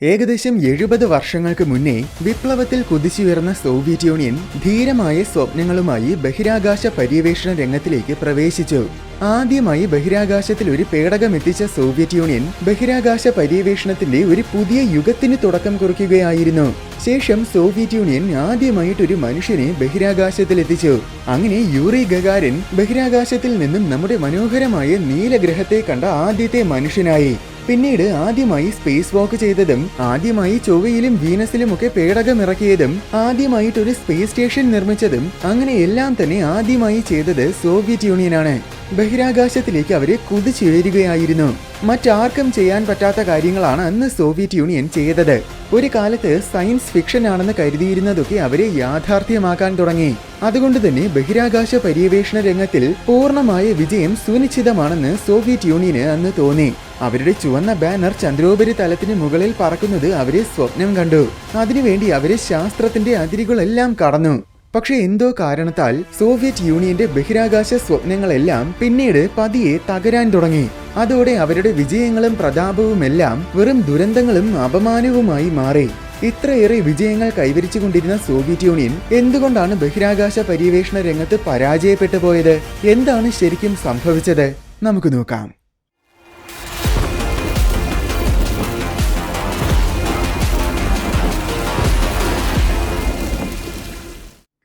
ഏകദേശം 70 വർഷങ്ങൾക്ക് മുന്നേ വിപ്ലവത്തിൽ കുതിച്ചുയർന്ന സോവിയറ്റ് യൂണിയൻ ധീരമായ സ്വപ്നങ്ങളുമായി ബഹിരാകാശ പര്യവേഷണ രംഗത്തിലേക്ക് പ്രവേശിച്ചു. ആദ്യമായി ബഹിരാകാശത്തിൽ ഒരു പേടകം എത്തിച്ച സോവിയറ്റ് യൂണിയൻ ബഹിരാകാശ പര്യവേഷണത്തിന്റെ ഒരു പുതിയ യുഗത്തിന് തുടക്കം കുറിക്കുകയായിരുന്നു. ശേഷം സോവിയറ്റ് യൂണിയൻ ആദ്യമായിട്ടൊരു മനുഷ്യനെ ബഹിരാകാശത്തിലെത്തിച്ചു. അങ്ങനെ യൂറി ഗഗാരിൻ ബഹിരാകാശത്തിൽ നിന്നും നമ്മുടെ മനോഹരമായ നീലഗ്രഹത്തെ കണ്ട ആദ്യത്തെ മനുഷ്യനായി. പിന്നീട് ആദ്യമായി സ്പേസ് വാക്ക് ചെയ്തതും ആദ്യമായി ചൊവ്വയിലും വീനസിലുമൊക്കെ പേടകം ഇറക്കിയതും ആദ്യമായിട്ടൊരു സ്പേസ് സ്റ്റേഷൻ നിർമ്മിച്ചതും അങ്ങനെ എല്ലാം തന്നെ ആദ്യമായി ചെയ്തത് സോവിയറ്റ് യൂണിയനാണ്. ബഹിരാകാശത്തിലേക്ക് അവരെ കുതിച്ചുയരുകയായിരുന്നു. മറ്റാർക്കും ചെയ്യാൻ പറ്റാത്ത കാര്യങ്ങളാണ് അന്ന് സോവിയറ്റ് യൂണിയൻ ചെയ്തത്. ഒരു കാലത്ത് സയൻസ് ഫിക്ഷൻ ആണെന്ന് കരുതിയിരുന്നതൊക്കെ അവരെ യാഥാർത്ഥ്യമാക്കാൻ തുടങ്ങി. അതുകൊണ്ട് തന്നെ ബഹിരാകാശ പര്യവേഷണ രംഗത്തിൽ പൂർണ്ണമായ വിജയം സുനിശ്ചിതമാണെന്ന് സോവിയറ്റ് യൂണിയന് അന്ന് തോന്നി. അവരുടെ ചുവന്ന ബാനർ ചന്ദ്രോപരിതലത്തിന് മുകളിൽ പറക്കുന്നത് അവരെ സ്വപ്നം കണ്ടു. അതിനുവേണ്ടി അവരെ ശാസ്ത്രത്തിന്റെ അതിരുകളെല്ലാം കടന്നു. പക്ഷെ എന്തോ കാരണത്താൽ സോവിയറ്റ് യൂണിയന്റെ ബഹിരാകാശ സ്വപ്നങ്ങളെല്ലാം പിന്നീട് പതിയെ തകരാൻ തുടങ്ങി. അതോടെ അവരുടെ വിജയങ്ങളും പ്രതാപവുമെല്ലാം വെറും ദുരന്തങ്ങളും അപമാനവുമായി മാറി. ഇത്രയേറെ വിജയങ്ങൾ കൈവരിച്ചുകൊണ്ടിരുന്ന സോവിയറ്റ് യൂണിയൻ എന്തുകൊണ്ടാണ് ബഹിരാകാശ പര്യവേഷണ രംഗത്ത് പരാജയപ്പെട്ടു പോയത്? എന്താണ് ശരിക്കും സംഭവിച്ചത്? നമുക്ക് നോക്കാം.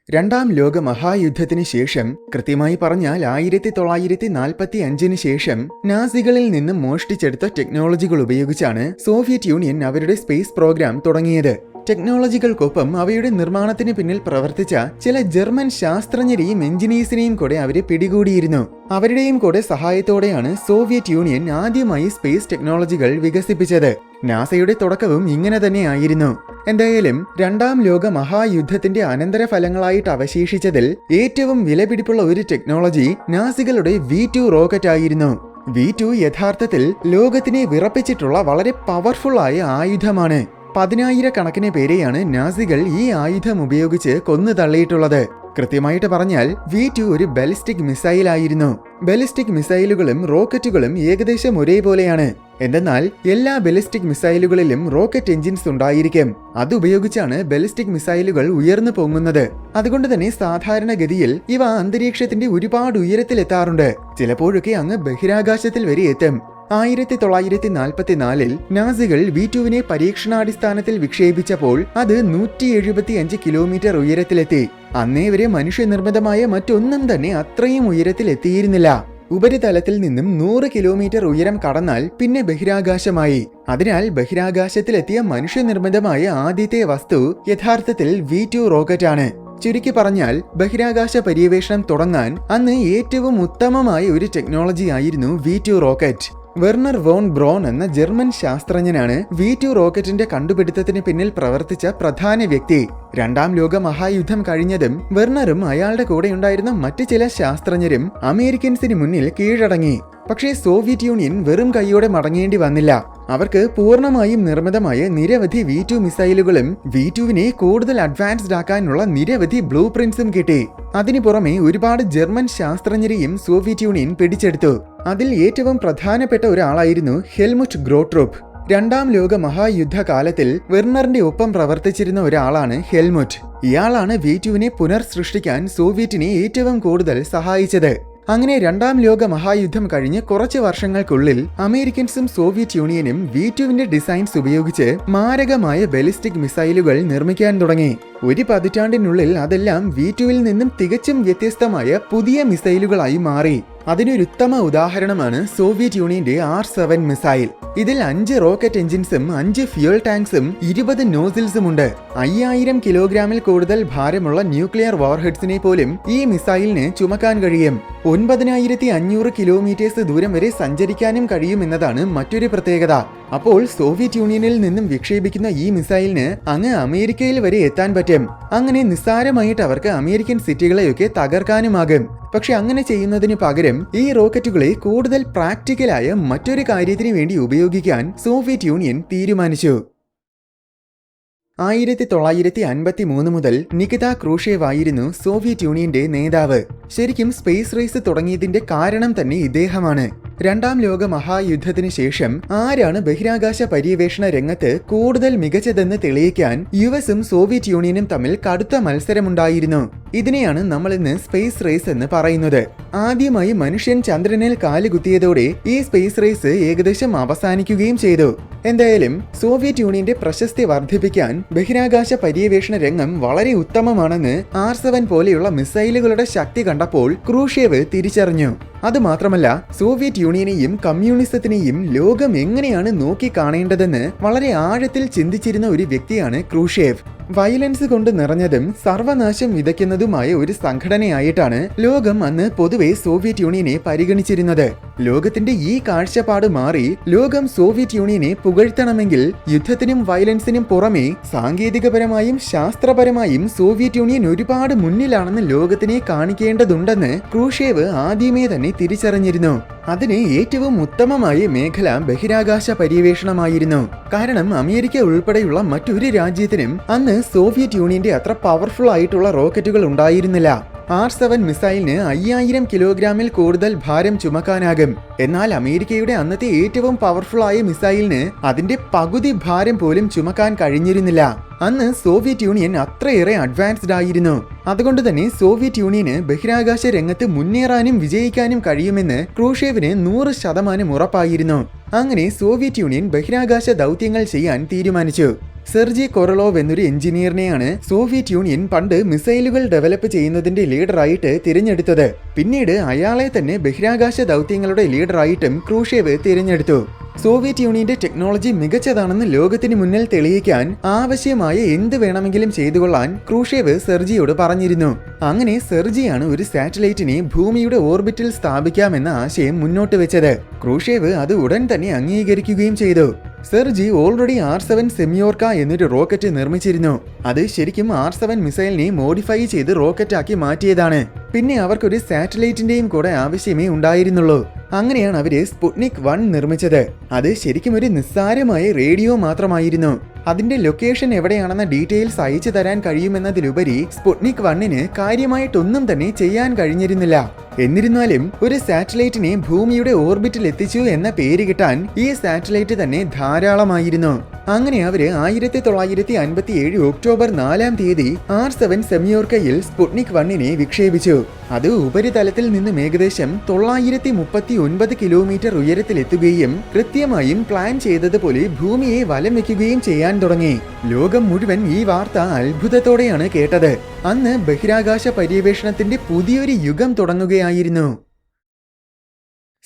രണ്ടാം ലോക മഹായുദ്ധത്തിന് ശേഷം, കൃത്യമായി പറഞ്ഞാൽ 1945 ശേഷം നാസികളിൽ നിന്നും മോഷ്ടിച്ചെടുത്ത ടെക്നോളജികൾ ഉപയോഗിച്ചാണ് സോവിയറ്റ് യൂണിയൻ അവരുടെ സ്പേസ് പ്രോഗ്രാം തുടങ്ങിയത്. ടെക്നോളജികൾക്കൊപ്പം അവയുടെ നിർമ്മാണത്തിന് പിന്നിൽ പ്രവർത്തിച്ച ചില ജർമ്മൻ ശാസ്ത്രജ്ഞരെയും എഞ്ചിനീയേഴ്സിനെയും കൂടെ അവരെ പിടികൂടിയിരുന്നു. അവരുടെയും കൂടെ സഹായത്തോടെയാണ് സോവിയറ്റ് യൂണിയൻ ആദ്യമായി സ്പേസ് ടെക്നോളജികൾ വികസിപ്പിച്ചത്. നാസയുടെ തുടക്കവും ഇങ്ങനെ തന്നെയായിരുന്നു. എന്തായാലും രണ്ടാം ലോക മഹായുദ്ധത്തിന്റെ അനന്തരഫലങ്ങളായിട്ട് അവശേഷിച്ചതിൽ ഏറ്റവും വിലപിടിപ്പുള്ള ഒരു ടെക്നോളജി നാസികളുടെ V2 റോക്കറ്റ് ആയിരുന്നു. V2 യഥാർത്ഥത്തിൽ ലോകത്തിനെ വിറപ്പിച്ചിട്ടുള്ള വളരെ പവർഫുൾ ആയ ആയുധമാണ്. 10,000 പേരെയാണ് നാസികൾ ഈ ആയുധം ഉപയോഗിച്ച് കൊന്നു തള്ളിയിട്ടുള്ളത്. കൃത്യമായിട്ട് പറഞ്ഞാൽ V2 ഒരു ബാലിസ്റ്റിക് മിസൈൽ ആയിരുന്നു. ബാലിസ്റ്റിക് മിസൈലുകളും റോക്കറ്റുകളും ഏകദേശം ഒരേപോലെയാണ്. എന്തെന്നാൽ എല്ലാ ബാലിസ്റ്റിക് മിസൈലുകളിലും റോക്കറ്റ് എഞ്ചിൻസ് ഉണ്ടായിരിക്കും. അതുപയോഗിച്ചാണ് ബാലിസ്റ്റിക് മിസൈലുകൾ ഉയർന്നു പൊങ്ങുന്നത്. അതുകൊണ്ട് തന്നെ സാധാരണഗതിയിൽ ഇവ അന്തരീക്ഷത്തിന്റെ ഒരുപാട് ഉയരത്തിലെത്താറുണ്ട്. ചിലപ്പോഴൊക്കെ അങ്ങ് ബഹിരാകാശത്തിൽ വരെ എത്തും. 1944 നാസികൾ V2വിനെ പരീക്ഷണാടിസ്ഥാനത്തിൽ വിക്ഷേപിച്ചപ്പോൾ അത് 175 കിലോമീറ്റർ ഉയരത്തിലെത്തി. അന്നേ വരെ മനുഷ്യനിർമ്മിതമായ മറ്റൊന്നും തന്നെ അത്രയും ഉയരത്തിൽ എത്തിയിരുന്നില്ല. ഉപരിതലത്തിൽ നിന്നും 100 കിലോമീറ്റർ ഉയരം കടന്നാൽ പിന്നെ ബഹിരാകാശമായി. അതിനാൽ ബഹിരാകാശത്തിലെത്തിയ മനുഷ്യനിർമ്മിതമായ ആദ്യത്തെ വസ്തു യഥാർത്ഥത്തിൽ V2 റോക്കറ്റാണ്. ചുരുക്കി പറഞ്ഞാൽ ബഹിരാകാശ പര്യവേഷണം തുടങ്ങാൻ അന്ന് ഏറ്റവും ഉത്തമമായ ഒരു ടെക്നോളജി ആയിരുന്നു V2 rocket. Wernher von Braun എന്ന ജർമ്മൻ ശാസ്ത്രജ്ഞനാണ് V2 റോക്കറ്റിന്റെ കണ്ടുപിടുത്തത്തിന് പിന്നിൽ പ്രവർത്തിച്ച പ്രധാന വ്യക്തി. രണ്ടാം ലോക മഹായുദ്ധം കഴിഞ്ഞതും വെർണറും അയാളുടെ കൂടെയുണ്ടായിരുന്ന മറ്റ് ചില ശാസ്ത്രജ്ഞരും അമേരിക്കൻസിന് മുന്നിൽ കീഴടങ്ങി. പക്ഷേ സോവിയറ്റ് യൂണിയൻ വെറും കൈയോടെ മടങ്ങേണ്ടി വന്നില്ല. അവർക്ക് പൂർണ്ണമായും നിർമ്മിതമായ നിരവധി V2 മിസൈലുകളും V2വിനെ കൂടുതൽ അഡ്വാൻസ്ഡ് ആക്കാനുള്ള നിരവധി ബ്ലൂ പ്രിന്റ്സും കിട്ടി. അതിനു പുറമെ ഒരുപാട് ജർമ്മൻ ശാസ്ത്രജ്ഞരെയും സോവിയറ്റ് യൂണിയൻ പിടിച്ചെടുത്തു. അതിൽ ഏറ്റവും പ്രധാനപ്പെട്ട ഒരാളായിരുന്നു ഹെൽമുട്ട് ഗ്രോട്രൂപ്പ്. രണ്ടാം ലോക മഹായുദ്ധകാലത്തിൽ വെർണറിന്റെ ഒപ്പം പ്രവർത്തിച്ചിരുന്ന ഒരാളാണ് ഹെൽമുട്ട്. ഇയാളാണ് V2വിനെ പുനർസൃഷ്ടിക്കാൻ സോവിയറ്റിനെ ഏറ്റവും കൂടുതൽ സഹായിച്ചത്. അങ്ങനെ രണ്ടാം ലോക മഹായുദ്ധം കഴിഞ്ഞ് കുറച്ച് വർഷങ്ങൾക്കുള്ളിൽ അമേരിക്കൻസും സോവിയറ്റ് യൂണിയനും V2വിന്റെ ഡിസൈൻസ് ഉപയോഗിച്ച് മാരകമായ ബാലിസ്റ്റിക് മിസൈലുകൾ നിർമ്മിക്കാൻ തുടങ്ങി. ഒരു പതിറ്റാണ്ടിനുള്ളിൽ അതെല്ലാം V2വിൽ നിന്നും തികച്ചും വ്യത്യസ്തമായ പുതിയ മിസൈലുകളായി മാറി. അതിനൊരു ഉത്തമ ഉദാഹരണമാണ് സോവിയറ്റ് യൂണിയന്റെ R7 മിസൈൽ. ഇതിൽ 5 റോക്കറ്റ് എഞ്ചിൻസും 5 ഫ്യൂൽ ടാങ്ക്സും 20 നോസിൽസും ഉണ്ട്. 5000 കിലോഗ്രാമിൽ കൂടുതൽ ഭാരമുള്ള ന്യൂക്ലിയർ വാർഹെഡ്സിനെ പോലും ഈ മിസൈലിന് ചുമക്കാൻ കഴിയും. 9500 കിലോമീറ്റേഴ്സ് ദൂരം വരെ സഞ്ചരിക്കാനും കഴിയുമെന്നതാണ് മറ്റൊരു പ്രത്യേകത. അപ്പോൾ സോവിയറ്റ് യൂണിയനിൽ നിന്നും വിക്ഷേപിക്കുന്ന ഈ മിസൈലിന് അങ്ങ് അമേരിക്കയിൽ വരെ എത്താൻ പറ്റും. അങ്ങനെ നിസ്സാരമായിട്ട് അവർക്ക് അമേരിക്കൻ സിറ്റികളെയൊക്കെ തകർക്കാനുമാകും. പക്ഷെ അങ്ങനെ ചെയ്യുന്നതിന് പകരം ഈ റോക്കറ്റുകളെ കൂടുതൽ പ്രാക്ടിക്കലായ മറ്റൊരു കാര്യത്തിന് വേണ്ടി ഉപയോഗിക്കാൻ സോവിയറ്റ് യൂണിയൻ തീരുമാനിച്ചു. 1953 മുതൽ നികിത ക്രൂഷേവ് ആയിരുന്നു സോവിയറ്റ് യൂണിയന്റെ നേതാവ്. ശരിക്കും സ്പേസ് റേസ് തുടങ്ങിയതിന്റെ കാരണം തന്നെ ഇദ്ദേഹമാണ്. രണ്ടാം ലോക മഹായുദ്ധത്തിന് ശേഷം ആരാണ് ബഹിരാകാശ പര്യവേഷണ രംഗത്ത് കൂടുതൽ മികച്ചതെന്ന് തെളിയിക്കാൻ യുഎസും സോവിയറ്റ് യൂണിയനും തമ്മിൽ കടുത്ത മത്സരമുണ്ടായിരുന്നു. ഇതിനെയാണ് നമ്മൾ ഇന്ന് സ്പേസ് റേസ് എന്ന് പറയുന്നത്. ആദ്യമായി മനുഷ്യൻ ചന്ദ്രനിൽ കാലുകുത്തിയതോടെ ഈ സ്പേസ് റേസ് ഏകദേശം അവസാനിക്കുകയും ചെയ്തു. എന്തായാലും സോവിയറ്റ് യൂണിയന്റെ പ്രശസ്തി വർദ്ധിപ്പിക്കാൻ ബഹിരാകാശ പര്യവേഷണ രംഗം വളരെ ഉത്തമമാണെന്ന് R7 പോലെയുള്ള മിസൈലുകളുടെ ശക്തി കണ്ടപ്പോൾ ക്രൂഷ്യേവ് തിരിച്ചറിഞ്ഞു. അതുമാത്രമല്ല, സോവിയറ്റ് യൂണിയനെയും കമ്മ്യൂണിസത്തിനെയും ലോകം എങ്ങനെയാണ് നോക്കിക്കാണേണ്ടതെന്ന് വളരെ ആഴത്തിൽ ചിന്തിച്ചിരുന്ന ഒരു വ്യക്തിയാണ് ക്രൂഷ്യേവ്. വയലൻസ് കൊണ്ട് നിറഞ്ഞതും സർവനാശം വിതയ്ക്കുന്നതുമായ ഒരു സംഘടനയായിട്ടാണ് ലോകം അന്ന് പൊതുവെ സോവിയറ്റ് യൂണിയനെ പരിഗണിച്ചിരുന്നത്. ലോകത്തിന്റെ ഈ കാഴ്ചപ്പാട് മാറി ലോകം സോവിയറ്റ് യൂണിയനെ പുകഴ്ത്തണമെങ്കിൽ യുദ്ധത്തിനും വയലൻസിനും പുറമെ സാങ്കേതികപരമായും ശാസ്ത്രപരമായും സോവിയറ്റ് യൂണിയൻ ഒരുപാട് മുന്നിലാണെന്ന് ലോകത്തിനെ കാണിക്കേണ്ടതുണ്ടെന്ന് ക്രൂഷ്യേവ് ആദ്യമേ തന്നെ തിരിച്ചറിഞ്ഞിരുന്നു. അതിന് ഏറ്റവും ഉത്തമമായ മേഖല ബഹിരാകാശ പര്യവേഷണമായിരുന്നു. കാരണം അമേരിക്ക ഉൾപ്പെടെയുള്ള മറ്റൊരു രാജ്യത്തിനും അന്ന് സോവിയറ്റ് യൂണിയന്റെ അത്ര പവർഫുൾ ആയിട്ടുള്ള റോക്കറ്റുകൾ ഉണ്ടായിരുന്നില്ല. R7 മിസൈലിന് 5000 കിലോഗ്രാമിൽ കൂടുതൽ ഭാരം ചുമക്കാനാകും. എന്നാൽ അമേരിക്കയുടെ അന്നത്തെ ഏറ്റവും പവർഫുൾ ആയ മിസൈലിന് അതിന്റെ പകുതി ഭാരം പോലും ചുമക്കാൻ കഴിഞ്ഞിരുന്നില്ല. അന്ന് സോവിയറ്റ് യൂണിയൻ അത്രയേറെ അഡ്വാൻസ്ഡ് ആയിരുന്നു. അതുകൊണ്ട് തന്നെ സോവിയറ്റ് യൂണിയന് ബഹിരാകാശ രംഗത്ത് മുന്നേറാനും വിജയിക്കാനും കഴിയുമെന്ന് ക്രൂഷ്യേവിന് 100% ഉറപ്പായിരുന്നു. അങ്ങനെ സോവിയറ്റ് യൂണിയൻ ബഹിരാകാശ ദൗത്യങ്ങൾ ചെയ്യാൻ തീരുമാനിച്ചു. സെർജി കൊറലോവ് എന്നൊരു എഞ്ചിനീയറിനെയാണ് സോവിയറ്റ് യൂണിയൻ പണ്ട് മിസൈലുകൾ ഡെവലപ്പ് ചെയ്യുന്നതിന്റെ ലീഡറായിട്ട് തിരഞ്ഞെടുത്തത്. പിന്നീട് അയാളെ തന്നെ ബഹിരാകാശ ദൗത്യങ്ങളുടെ ലീഡറായിട്ടും ക്രൂഷ്യേവ് തിരഞ്ഞെടുത്തു. സോവിയറ്റ് യൂണിയന്റെ ടെക്നോളജി മികച്ചതാണെന്ന് ലോകത്തിന് മുന്നിൽ തെളിയിക്കാൻ ആവശ്യമായ എന്ത് വേണമെങ്കിലും ചെയ്തുകൊള്ളാൻ ക്രൂഷ്യേവ് സെർജിയോട് പറഞ്ഞിരുന്നു. അങ്ങനെ സെർജിയാണ് ഒരു സാറ്റലൈറ്റിനെ ഭൂമിയുടെ ഓർബിറ്റിൽ സ്ഥാപിക്കാമെന്ന ആശയം മുന്നോട്ട് വെച്ചത്. ക്രൂഷ്യേവ് അത് ഉടൻ തന്നെ അംഗീകരിക്കുകയും ചെയ്തു. സെർജി ഓൾറെഡി R7 സെമിയോർക്ക എന്നൊരു റോക്കറ്റ് നിർമ്മിച്ചിരുന്നു. അത് ശരിക്കും R7 മിസൈലിനെ മോഡിഫൈ ചെയ്ത് റോക്കറ്റാക്കി മാറ്റിയതാണ്. പിന്നെ അവർക്കൊരു സാറ്റലൈറ്റിന്റെയും കൂടെ ആവശ്യമേ ഉണ്ടായിരുന്നുള്ളൂ. അങ്ങനെയാണ് അവര് സ്പുട്നിക് 1 നിർമ്മിച്ചത്. അത് ശരിക്കും ഒരു നിസ്സാരമായ റേഡിയോ മാത്രമായിരുന്നു. അതിന്റെ ലൊക്കേഷൻ എവിടെയാണെന്ന ഡീറ്റെയിൽസ് അയച്ചു തരാൻ കഴിയുമെന്നതിലുപരി സ്പുട്നിക് 1ന് കാര്യമായിട്ടൊന്നും തന്നെ ചെയ്യാൻ കഴിഞ്ഞിരുന്നില്ല. എന്നിരുന്നാലും ഒരു സാറ്റലൈറ്റിനെ ഭൂമിയുടെ ഓർബിറ്റിൽ എത്തിച്ചു എന്ന പേര് കിട്ടാൻ ഈ സാറ്റലൈറ്റ് തന്നെ ധാരാളമായിരുന്നു. അങ്ങനെ അവര് 1957 ഒക്ടോബർ 4 R7 സെമിയോർക്കയിൽ സ്പുട്നിക് 1നെ വിക്ഷേപിച്ചു. അത് ഉപരിതലത്തിൽ നിന്നും ഏകദേശം 939 കിലോമീറ്റർ ഉയരത്തിലെത്തുകയും കൃത്യമായും പ്ലാൻ ചെയ്തതുപോലെ ഭൂമിയെ വലം വെക്കുകയും ചെയ്യാൻ തുടങ്ങി. ലോകം മുഴുവൻ ഈ വാർത്ത അത്ഭുതത്തോടെയാണ് കേട്ടത്. അന്ന് ബഹിരാകാശ പര്യവേഷണത്തിന്റെ പുതിയൊരു യുഗം തുടങ്ങുകയായിരുന്നു.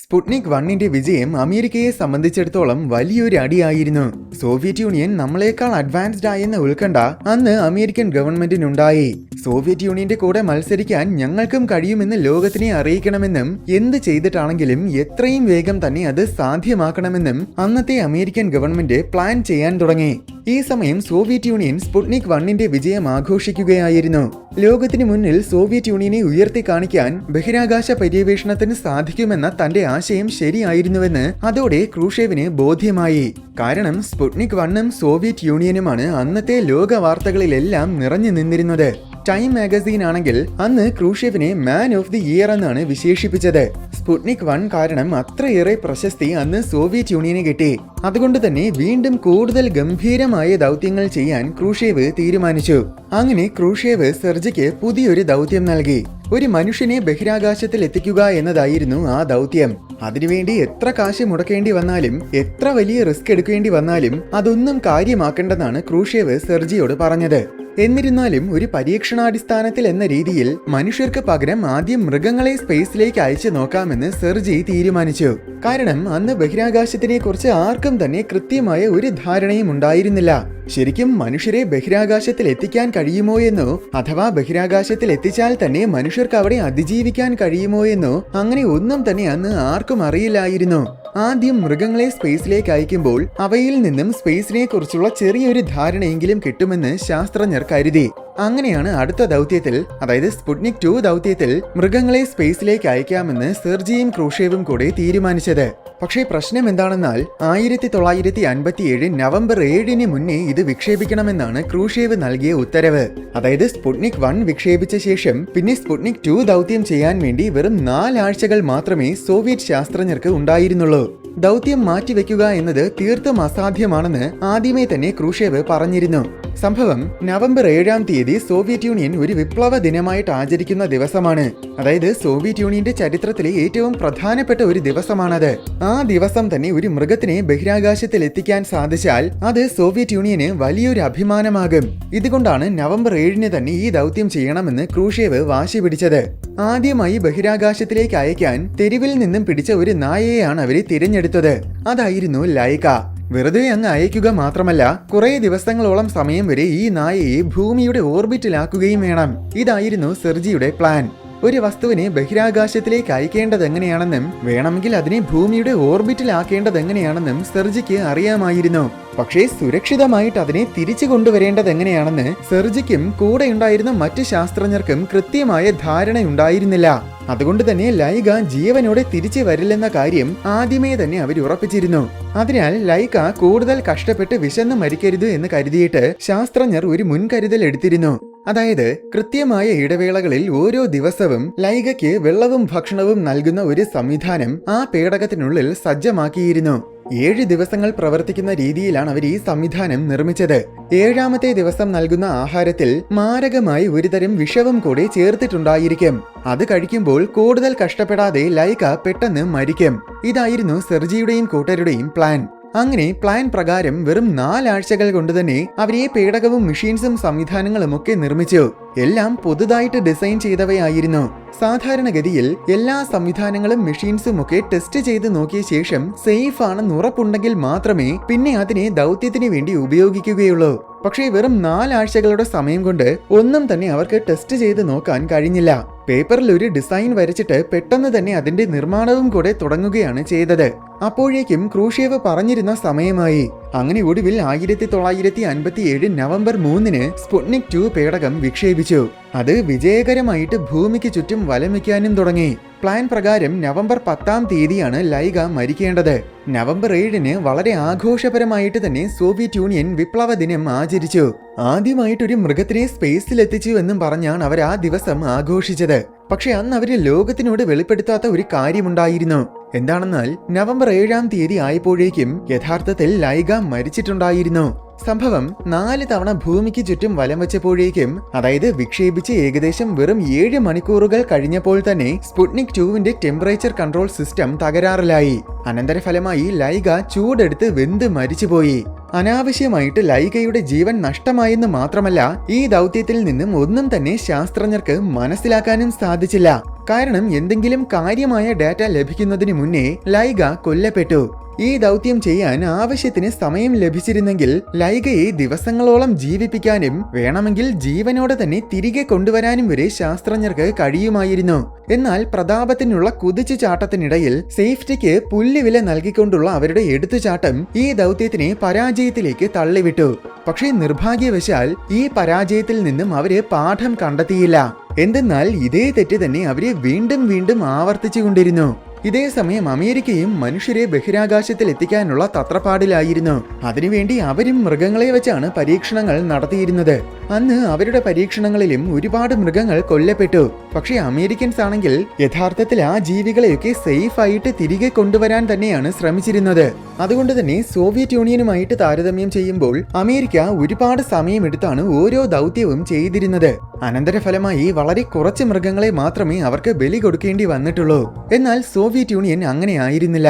സ്പുട്നിക് 1ന്റെ വിജയം അമേരിക്കയെ സംബന്ധിച്ചിടത്തോളം വലിയൊരു അടിയായിരുന്നു. സോവിയറ്റ് യൂണിയൻ നമ്മളെക്കാൾ അഡ്വാൻസ്ഡ് ആയെന്ന ഉത്കണ്ഠ അന്ന് അമേരിക്കൻ ഗവൺമെന്റിനുണ്ടായി. സോവിയറ്റ് യൂണിയന്റെ കൂടെ മത്സരിക്കാൻ ഞങ്ങൾക്കും കഴിയുമെന്ന് ലോകത്തിനെ അറിയിക്കണമെന്നും എന്ത് ചെയ്തിട്ടാണെങ്കിലും എത്രയും വേഗം തന്നെ അത് സാധ്യമാക്കണമെന്നും അന്നത്തെ അമേരിക്കൻ ഗവൺമെന്റ് പ്ലാൻ ചെയ്യാൻ തുടങ്ങി. ഈ സമയം സോവിയറ്റ് യൂണിയൻ സ്പുട്നിക് 1ന്റെ വിജയം ആഘോഷിക്കുകയായിരുന്നു. ലോകത്തിന് മുന്നിൽ സോവിയറ്റ് യൂണിയനെ ഉയർത്തി കാണിക്കാൻ ബഹിരാകാശ പര്യവേഷണത്തിന് സാധിക്കുമെന്ന തന്റെ ആശയം ശരിയായിരുന്നുവെന്ന് അതോടെ ക്രൂഷ്യേവിന് ബോധ്യമായി. കാരണം സ്പുട്നിക് 1ഉം സോവിയറ്റ് യൂണിയനുമാണ് അന്നത്തെ ലോക വാർത്തകളിലെല്ലാം നിറഞ്ഞു നിന്നിരുന്നത്. ടൈം മാഗസീൻ ആണെങ്കിൽ അന്ന് ക്രൂഷ്യേവിനെ മാൻ ഓഫ് ദി ഇയർ എന്നാണ് വിശേഷിപ്പിച്ചത്. സ്പുട്നിക് 1 കാരണം അത്രയേറെ പ്രശസ്തി അന്ന് സോവിയറ്റ് യൂണിയന് കിട്ടി. അതുകൊണ്ട് തന്നെ വീണ്ടും കൂടുതൽ ഗംഭീരമായ ദൗത്യങ്ങൾ ചെയ്യാൻ ക്രൂഷ്യേവ് തീരുമാനിച്ചു. അങ്ങനെ ക്രൂഷ്യേവ് സെർജിക്ക് പുതിയൊരു ദൗത്യം നൽകി. ഒരു മനുഷ്യനെ ബഹിരാകാശത്തിൽ എത്തിക്കുക എന്നതായിരുന്നു ആ ദൗത്യം. അതിനുവേണ്ടി എത്ര കാശ് മുടക്കേണ്ടി വന്നാലും എത്ര വലിയ റിസ്ക് എടുക്കേണ്ടി വന്നാലും അതൊന്നും കാര്യമാക്കേണ്ടെന്നാണ് ക്രൂഷ്യേവ് സെർജിയോട് പറഞ്ഞത്. എന്നിരുന്നാലും ഒരു പരീക്ഷണാടിസ്ഥാനത്തിൽ എന്ന രീതിയിൽ മനുഷ്യർക്ക് പകരം ആദ്യം മൃഗങ്ങളെ സ്പേസിലേക്ക് അയച്ചു നോക്കാമെന്ന് സെർജി തീരുമാനിച്ചു. കാരണം അന്ന് ബഹിരാകാശത്തിനെ കുറിച്ച് ആർക്കും തന്നെ കൃത്യമായ ഒരു ധാരണയും ഉണ്ടായിരുന്നില്ല. ശരിക്കും മനുഷ്യരെ ബഹിരാകാശത്തിൽ എത്തിക്കാൻ കഴിയുമോ എന്നോ അഥവാ ബഹിരാകാശത്തിൽ എത്തിച്ചാൽ തന്നെ മനുഷ്യർക്ക് അവിടെ അതിജീവിക്കാൻ കഴിയുമോ എന്നോ അങ്ങനെ ഒന്നും തന്നെ അന്ന് ആർക്കും അറിയില്ലായിരുന്നു. ആദ്യം മൃഗങ്ങളെ സ്പേസിലേക്ക് അയക്കുമ്പോൾ അവയിൽ നിന്നും സ്പേസിനെ കുറിച്ചുള്ള ചെറിയൊരു ധാരണയെങ്കിലും കിട്ടുമെന്ന് ശാസ്ത്രജ്ഞർ കരുതി. അങ്ങനെയാണ് അടുത്ത ദൗത്യത്തിൽ, അതായത് സ്പുട്നിക് 2 ദൗത്യത്തിൽ മൃഗങ്ങളെ സ്പേസിലേക്ക് അയക്കാമെന്ന് സെർജിയും ക്രൂഷേവും കൂടെ തീരുമാനിച്ചത്. പക്ഷേ പ്രശ്നം എന്താണെന്നാൽ 1957 നവംബർ 7 മുന്നേ ഇത് വിക്ഷേപിക്കണമെന്നാണ് ക്രൂഷേവ് നൽകിയ ഉത്തരവ്. അതായത് സ്പുട്നിക് 1 വിക്ഷേപിച്ച ശേഷം പിന്നെ സ്പുട്നിക് 2 ദൗത്യം ചെയ്യാൻ വേണ്ടി വെറും 4 ആഴ്ചകൾ മാത്രമേ സോവിയറ്റ് ശാസ്ത്രജ്ഞർക്ക് ഉണ്ടായിരുന്നുള്ളൂ. ദൗത്യം മാറ്റിവെക്കുക എന്നത് തീർത്തും അസാധ്യമാണെന്ന് ആദ്യമേ തന്നെ ക്രൂഷേവ് പറഞ്ഞിരുന്നു. സംഭവം നവംബർ 7 സോവിയറ്റ് യൂണിയൻ ഒരു വിപ്ലവ ദിനമായിട്ട് ആചരിക്കുന്ന ദിവസമാണ്. അതായത് സോവിയറ്റ് യൂണിയന്റെ ചരിത്രത്തിലെ ഏറ്റവും പ്രധാനപ്പെട്ട ഒരു ദിവസമാണത്. ആ ദിവസം തന്നെ ഒരു മൃഗത്തിനെ ബഹിരാകാശത്തിൽ എത്തിക്കാൻ സാധിച്ചാൽ അത് സോവിയറ്റ് യൂണിയന് വലിയൊരു അഭിമാനമാകും. ഇതുകൊണ്ടാണ് നവംബർ 7 തന്നെ ഈ ദൗത്യം ചെയ്യണമെന്ന് ക്രൂഷേവ് വാശി പിടിച്ചത്. ആദ്യമായി ബഹിരാകാശത്തിലേക്ക് അയക്കാൻ തെരുവിൽ നിന്നും പിടിച്ച ഒരു നായയെയാണ് അവര് തിരഞ്ഞെടുത്തത്. അതായിരുന്നു ലൈക. വെറുതെ അങ്ങ് അയക്കുക മാത്രമല്ല, കുറെ ദിവസങ്ങളോളം സമയം വരെ ഈ നായയെ ഭൂമിയുടെ ഓർബിറ്റിലാക്കുകയും വേണം. ഇതായിരുന്നു സെർജിയുടെ പ്ലാൻ. ഒരു വസ്തുവിനെ ബഹിരാകാശത്തിലേക്ക് അയക്കേണ്ടത് എങ്ങനെയാണെന്നും വേണമെങ്കിൽ അതിനെ ഭൂമിയുടെ ഓർബിറ്റിലാക്കേണ്ടത് എങ്ങനെയാണെന്നും സെർജിക്ക് അറിയാമായിരുന്നു. പക്ഷേ സുരക്ഷിതമായിട്ട് അതിനെ തിരിച്ചു കൊണ്ടുവരേണ്ടത് എങ്ങനെയാണെന്ന് സെർജിക്കും കൂടെയുണ്ടായിരുന്ന മറ്റ് ശാസ്ത്രജ്ഞർക്കും കൃത്യമായ ധാരണയുണ്ടായിരുന്നില്ല. അതുകൊണ്ട് തന്നെ ലൈക ജീവനോടെ തിരിച്ചു വരില്ലെന്ന കാര്യം ആദ്യമേ തന്നെ അവർ ഉറപ്പിച്ചിരുന്നു. അതിനാൽ ലൈക കൂടുതൽ കഷ്ടപ്പെട്ട് വിശന്ന് മരിക്കരുത് എന്ന് കരുതിയിട്ട് ശാസ്ത്രജ്ഞർ ഒരു മുൻകരുതൽ എടുത്തിരുന്നു. അതായത് കൃത്യമായ ഇടവേളകളിൽ ഓരോ ദിവസവും ലൈകയ്ക്ക് വെള്ളവും ഭക്ഷണവും നൽകുന്ന ഒരു സംവിധാനം ആ പേടകത്തിനുള്ളിൽ സജ്ജമാക്കിയിരുന്നു. 7 ദിവസങ്ങൾ പ്രവർത്തിക്കുന്ന രീതിയിലാണ് അവർ ഈ സംവിധാനം നിർമ്മിച്ചത്. 7ാമത്തെ ദിവസം നൽകുന്ന ആഹാരത്തിൽ മാരകമായി ഒരുതരം വിഷവും കൂടി ചേർത്തിട്ടുണ്ടായിരിക്കും. അത് കഴിക്കുമ്പോൾ കൂടുതൽ കഷ്ടപ്പെടാതെ ലൈക പെട്ടെന്ന് മരിക്കും. ഇതായിരുന്നു സെർജിയുടെയും കൂട്ടരുടെയും പ്ലാൻ. അങ്ങനെ പ്ലാൻ പ്രകാരം വെറും 4 ആഴ്ചകൾ കൊണ്ട് തന്നെ അവർ ഈ പേടകവും മെഷീൻസും സംവിധാനങ്ങളും ഒക്കെ നിർമ്മിച്ചു. എല്ലാം പുതുതായിട്ട് ഡിസൈൻ ചെയ്തവയായിരുന്നു. സാധാരണഗതിയിൽ എല്ലാ സംവിധാനങ്ങളും മെഷീൻസും ഒക്കെ ടെസ്റ്റ് ചെയ്ത് നോക്കിയ ശേഷം സേഫ് ആണെന്ന് ഉറപ്പുണ്ടെങ്കിൽ മാത്രമേ പിന്നെ അതിനെ ദൗത്യത്തിന് വേണ്ടി ഉപയോഗിക്കുകയുള്ളൂ. പക്ഷേ വെറും 4 ആഴ്ചകളുടെ സമയം കൊണ്ട് ഒന്നും തന്നെ അവർക്ക് ടെസ്റ്റ് ചെയ്ത് നോക്കാൻ കഴിഞ്ഞില്ല. പേപ്പറിൽ ഒരു ഡിസൈൻ വരച്ചിട്ട് പെട്ടെന്ന് തന്നെ അതിന്റെ നിർമ്മാണവും കൂടെ തുടങ്ങുകയാണ് ചെയ്തത്. അപ്പോഴേക്കും ക്രൂഷേവ് പറഞ്ഞിരുന്ന സമയമായി. അങ്ങനെ ഒടുവിൽ 1957 നവംബർ 3 സ്പുട്നിക് 2 പേടകം വിക്ഷേപിച്ചു. അത് വിജയകരമായിട്ട് ഭൂമിക്ക് ചുറ്റും വലം വയ്ക്കാനും തുടങ്ങി. പ്ലാൻ പ്രകാരം നവംബർ 10 ലൈക മരിക്കേണ്ടത്. നവംബർ 7 വളരെ ആഘോഷപരമായിട്ട് തന്നെ സോവിയറ്റ് യൂണിയൻ വിപ്ലവ ദിനം ആചരിച്ചു. ആദ്യമായിട്ടൊരു മൃഗത്തിനെ സ്പേസിൽ എത്തിച്ചു എന്നും പറഞ്ഞാണ് അവർ ആ ദിവസം ആഘോഷിച്ചത്. പക്ഷെ അന്ന് അവര് ലോകത്തിനോട് വെളിപ്പെടുത്താത്ത ഒരു കാര്യമുണ്ടായിരുന്നു. എന്താണെന്നാൽ നവംബർ 7 ആയപ്പോഴേക്കും യഥാർത്ഥത്തിൽ ലൈക മരിച്ചിട്ടുണ്ടായിരുന്നു. സംഭവം 4 തവണ ഭൂമിക്ക് ചുറ്റും വലം വെച്ചപ്പോഴേക്കും, അതായത് വിക്ഷേപിച്ച് ഏകദേശം വെറും 7 മണിക്കൂറുകൾ കഴിഞ്ഞപ്പോൾ തന്നെ സ്പുട്നിക് 2 ടെമ്പറേച്ചർ കൺട്രോൾ സിസ്റ്റം തകരാറിലായി. അനന്തരഫലമായി ലൈക ചൂടെടുത്ത് വെന്ത് മരിച്ചുപോയി. അനാവശ്യമായിട്ട് ലൈകയുടെ ജീവൻ നഷ്ടമായെന്ന് മാത്രമല്ല, ഈ ദൗത്യത്തിൽ നിന്നും ഒന്നും തന്നെ ശാസ്ത്രജ്ഞർക്ക് മനസ്സിലാക്കാനും സാധിച്ചില്ല. കാരണം എന്തെങ്കിലും കാര്യമായ ഡാറ്റ ലഭിക്കുന്നതിന് മുന്നേ ലൈക കൊല്ലപ്പെട്ടു. ഈ ദൗത്യം ചെയ്യാൻ ആവശ്യത്തിന് സമയം ലഭിച്ചിരുന്നെങ്കിൽ ലൈകയെ ദിവസങ്ങളോളം ജീവിപ്പിക്കാനും വേണമെങ്കിൽ ജീവനോടെ തന്നെ തിരികെ കൊണ്ടുവരാനും വരെ ശാസ്ത്രജ്ഞർക്ക് കഴിയുമായിരുന്നു. എന്നാൽ പ്രതാപത്തിനുള്ള കുതിച്ചുചാട്ടത്തിനിടയിൽ സേഫ്റ്റിക്ക് പുല്ലുവില നൽകിക്കൊണ്ടുള്ള അവരുടെ എടുത്തുചാട്ടം ഈ ദൗത്യത്തിനെ പരാജയത്തിലേക്ക് തള്ളിവിട്ടു. പക്ഷേ നിർഭാഗ്യവശാൽ ഈ പരാജയത്തിൽ നിന്നും അവര് പാഠം കണ്ടെത്തിയില്ല. എന്തെന്നാൽ ഇതേ തെറ്റ് തന്നെ അവര് വീണ്ടും വീണ്ടും ആവർത്തിച്ചുകൊണ്ടിരുന്നു. ഇതേസമയം അമേരിക്കയും മനുഷ്യരെ ബഹിരാകാശത്തിൽ എത്തിക്കാനുള്ള തത്രപ്പാടിലായിരുന്നു. അതിനുവേണ്ടി അവരും മൃഗങ്ങളെ വെച്ചാണ് പരീക്ഷണങ്ങൾ നടത്തിയിരുന്നത്. അന്ന് അവരുടെ പരീക്ഷണങ്ങളിലും ഒരുപാട് മൃഗങ്ങൾ കൊല്ലപ്പെട്ടു. പക്ഷേ അമേരിക്കൻസ് ആണെങ്കിൽ യഥാർത്ഥത്തിൽ ആ ജീവികളെയൊക്കെ സേഫ് ആയിട്ട് തിരികെ കൊണ്ടുവരാൻ തന്നെയാണ് ശ്രമിച്ചിരുന്നത്. അതുകൊണ്ട് തന്നെ സോവിയറ്റ് യൂണിയനുമായിട്ട് താരതമ്യം ചെയ്യുമ്പോൾ അമേരിക്ക ഒരുപാട് സമയമെടുത്താണ് ഓരോ ദൗത്യവും ചെയ്തിരുന്നത്. അനന്തരഫലമായി വളരെ കുറച്ച് മൃഗങ്ങളെ മാത്രമേ അവർക്ക് ബലി കൊടുക്കേണ്ടി വന്നിട്ടുള്ളൂ. എന്നാൽ സോവിയറ്റ് യൂണിയൻ അങ്ങനെ ആയിരുന്നില്ല.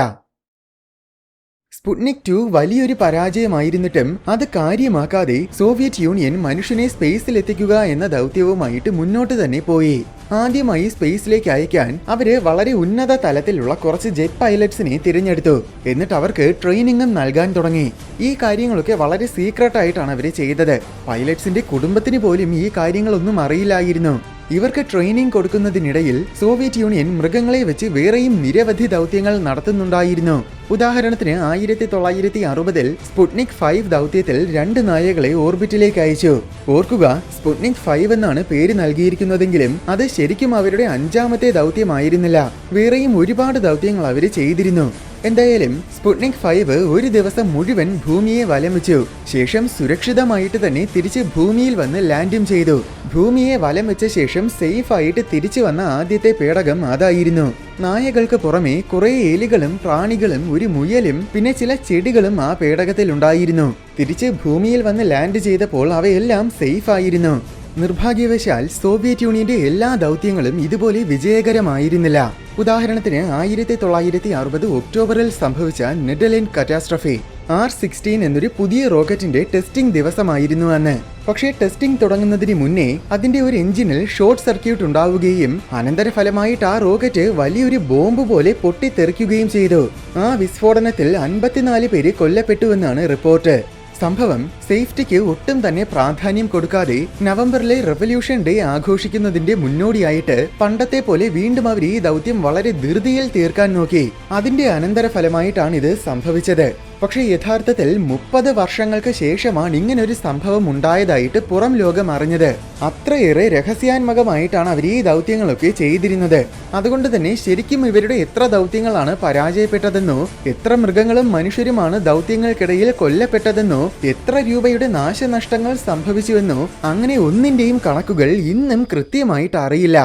സ്പുട്നിക് 2 വലിയൊരു പരാജയമായിരുന്നിട്ടും അത് കാര്യമാക്കാതെ സോവിയറ്റ് യൂണിയൻ മനുഷ്യനെ സ്പേസിൽ എത്തിക്കുക എന്ന ദൗത്യവുമായിട്ട് മുന്നോട്ട് തന്നെ പോയി. ആദ്യമായി സ്പേസിലേക്ക് അയക്കാൻ അവര് വളരെ ഉന്നത തലത്തിലുള്ള കുറച്ച് ജെറ്റ് പൈലറ്റ്സിനെ തിരഞ്ഞെടുത്തു. എന്നിട്ട് അവർക്ക് ട്രെയിനിങ്ങും നൽകാൻ തുടങ്ങി. ഈ കാര്യങ്ങളൊക്കെ വളരെ സീക്രട്ട് ആയിട്ടാണ് അവര് ചെയ്തത്. പൈലറ്റ്സിന്റെ കുടുംബത്തിന് പോലും ഈ കാര്യങ്ങളൊന്നും അറിയില്ലായിരുന്നു. ഇവർക്ക് ട്രെയിനിങ് കൊടുക്കുന്നതിനിടയിൽ സോവിയറ്റ് യൂണിയൻ മൃഗങ്ങളെ വെച്ച് വേറെയും നിരവധി ദൗത്യങ്ങൾ നടത്തുന്നുണ്ടായിരുന്നു. ഉദാഹരണത്തിന് 1960 സ്പുട്നിക് 5 ദൗത്യത്തിൽ 2 നായകളെ ഓർബിറ്റിലേക്ക് അയച്ചു. ഓർക്കുക, സ്പുട്നിക് 5 എന്നാണ് പേര് നൽകിയിരിക്കുന്നതെങ്കിലും അത് ശരിക്കും അവരുടെ 5ാമത്തെ ദൗത്യമായിരുന്നില്ല. വേറെയും ഒരുപാട് ദൗത്യങ്ങൾ അവർ ചെയ്തിരുന്നു. എന്തായാലും സ്പുട്നിക് 5 ഒരു ദിവസം മുഴുവൻ ഭൂമിയെ വലം വെച്ചു. ശേഷം സുരക്ഷിതമായിട്ട് തന്നെ തിരിച്ച് ഭൂമിയിൽ വന്ന് ലാൻഡും ചെയ്തു. ഭൂമിയെ വലം വെച്ച ശേഷം സേഫ് ആയിട്ട് തിരിച്ചു വന്ന ആദ്യത്തെ പേടകം അതായിരുന്നു. നായകൾക്ക് പുറമെ കുറെ എലികളും പ്രാണികളും ഒരു മുയലും പിന്നെ ചില ചെടികളും ആ പേടകത്തിൽ ഉണ്ടായിരുന്നു. തിരിച്ച് ഭൂമിയിൽ വന്ന് ലാൻഡ് ചെയ്തപ്പോൾ അവയെല്ലാം സേഫ് ആയിരുന്നു. നിർഭാഗ്യവശാൽ സോവിയറ്റ് യൂണിയന്റെ എല്ലാ ദൗത്യങ്ങളും ഇതുപോലെ വിജയകരമായിരുന്നില്ല. ഉദാഹരണത്തിന് 1960 ഒക്ടോബറിൽ സംഭവിച്ച നെതർലാൻഡ് കറ്റാസ്ട്രഫി R-16 എന്നൊരു പുതിയ റോക്കറ്റിന്റെ ടെസ്റ്റിംഗ് ദിവസമായിരുന്നു അന്ന്. പക്ഷേ ടെസ്റ്റിംഗ് തുടങ്ങുന്നതിന് മുന്നേ അതിന്റെ ഒരു എഞ്ചിനിൽ ഷോർട്ട് സർക്യൂട്ട് ഉണ്ടാവുകയും അനന്തരഫലമായിട്ട് ആ റോക്കറ്റ് വലിയൊരു ബോംബ് പോലെ പൊട്ടിത്തെറിക്കുകയും ചെയ്തു. ആ വിസ്ഫോടനത്തിൽ 54 പേര് കൊല്ലപ്പെട്ടുവെന്നാണ് റിപ്പോർട്ട്. സംഭവം സേഫ്റ്റിക്ക് ഒട്ടും തന്നെ പ്രാധാന്യം കൊടുക്കാതെ നവംബറിലെ റവല്യൂഷൻ ഡേ ആഘോഷിക്കുന്നതിന്റെ മുന്നോടിയായിട്ട് പണ്ടത്തെ പോലെ വീണ്ടും അവർ ഈ ദൗത്യം വളരെ ധൃതിയിൽ തീർക്കാൻ നോക്കി. അതിന്റെ അനന്തരഫലമായിട്ടാണ് ഇത് സംഭവിച്ചത്. പക്ഷേ യഥാർത്ഥത്തിൽ 30 വർഷങ്ങൾക്ക് ശേഷമാണ് ഇങ്ങനൊരു സംഭവം ഉണ്ടായതായിട്ട് പുറം ലോകം അറിഞ്ഞത്. അത്രയേറെ രഹസ്യാത്മകമായിട്ടാണ് അവർ ഈ ദൗത്യങ്ങളൊക്കെ ചെയ്തിരുന്നത്. അതുകൊണ്ട് തന്നെ ശരിക്കും ഇവരുടെ എത്ര ദൗത്യങ്ങളാണ് പരാജയപ്പെട്ടതെന്നോ, എത്ര മൃഗങ്ങളും മനുഷ്യരുമാണ് ദൗത്യങ്ങൾക്കിടയിൽ കൊല്ലപ്പെട്ടതെന്നോ, എത്ര രൂപയുടെ നാശനഷ്ടങ്ങൾ സംഭവിച്ചുവെന്നോ അങ്ങനെ ഒന്നിന്റെയും കണക്കുകൾ ഇന്നും കൃത്യമായിട്ട് അറിയില്ല.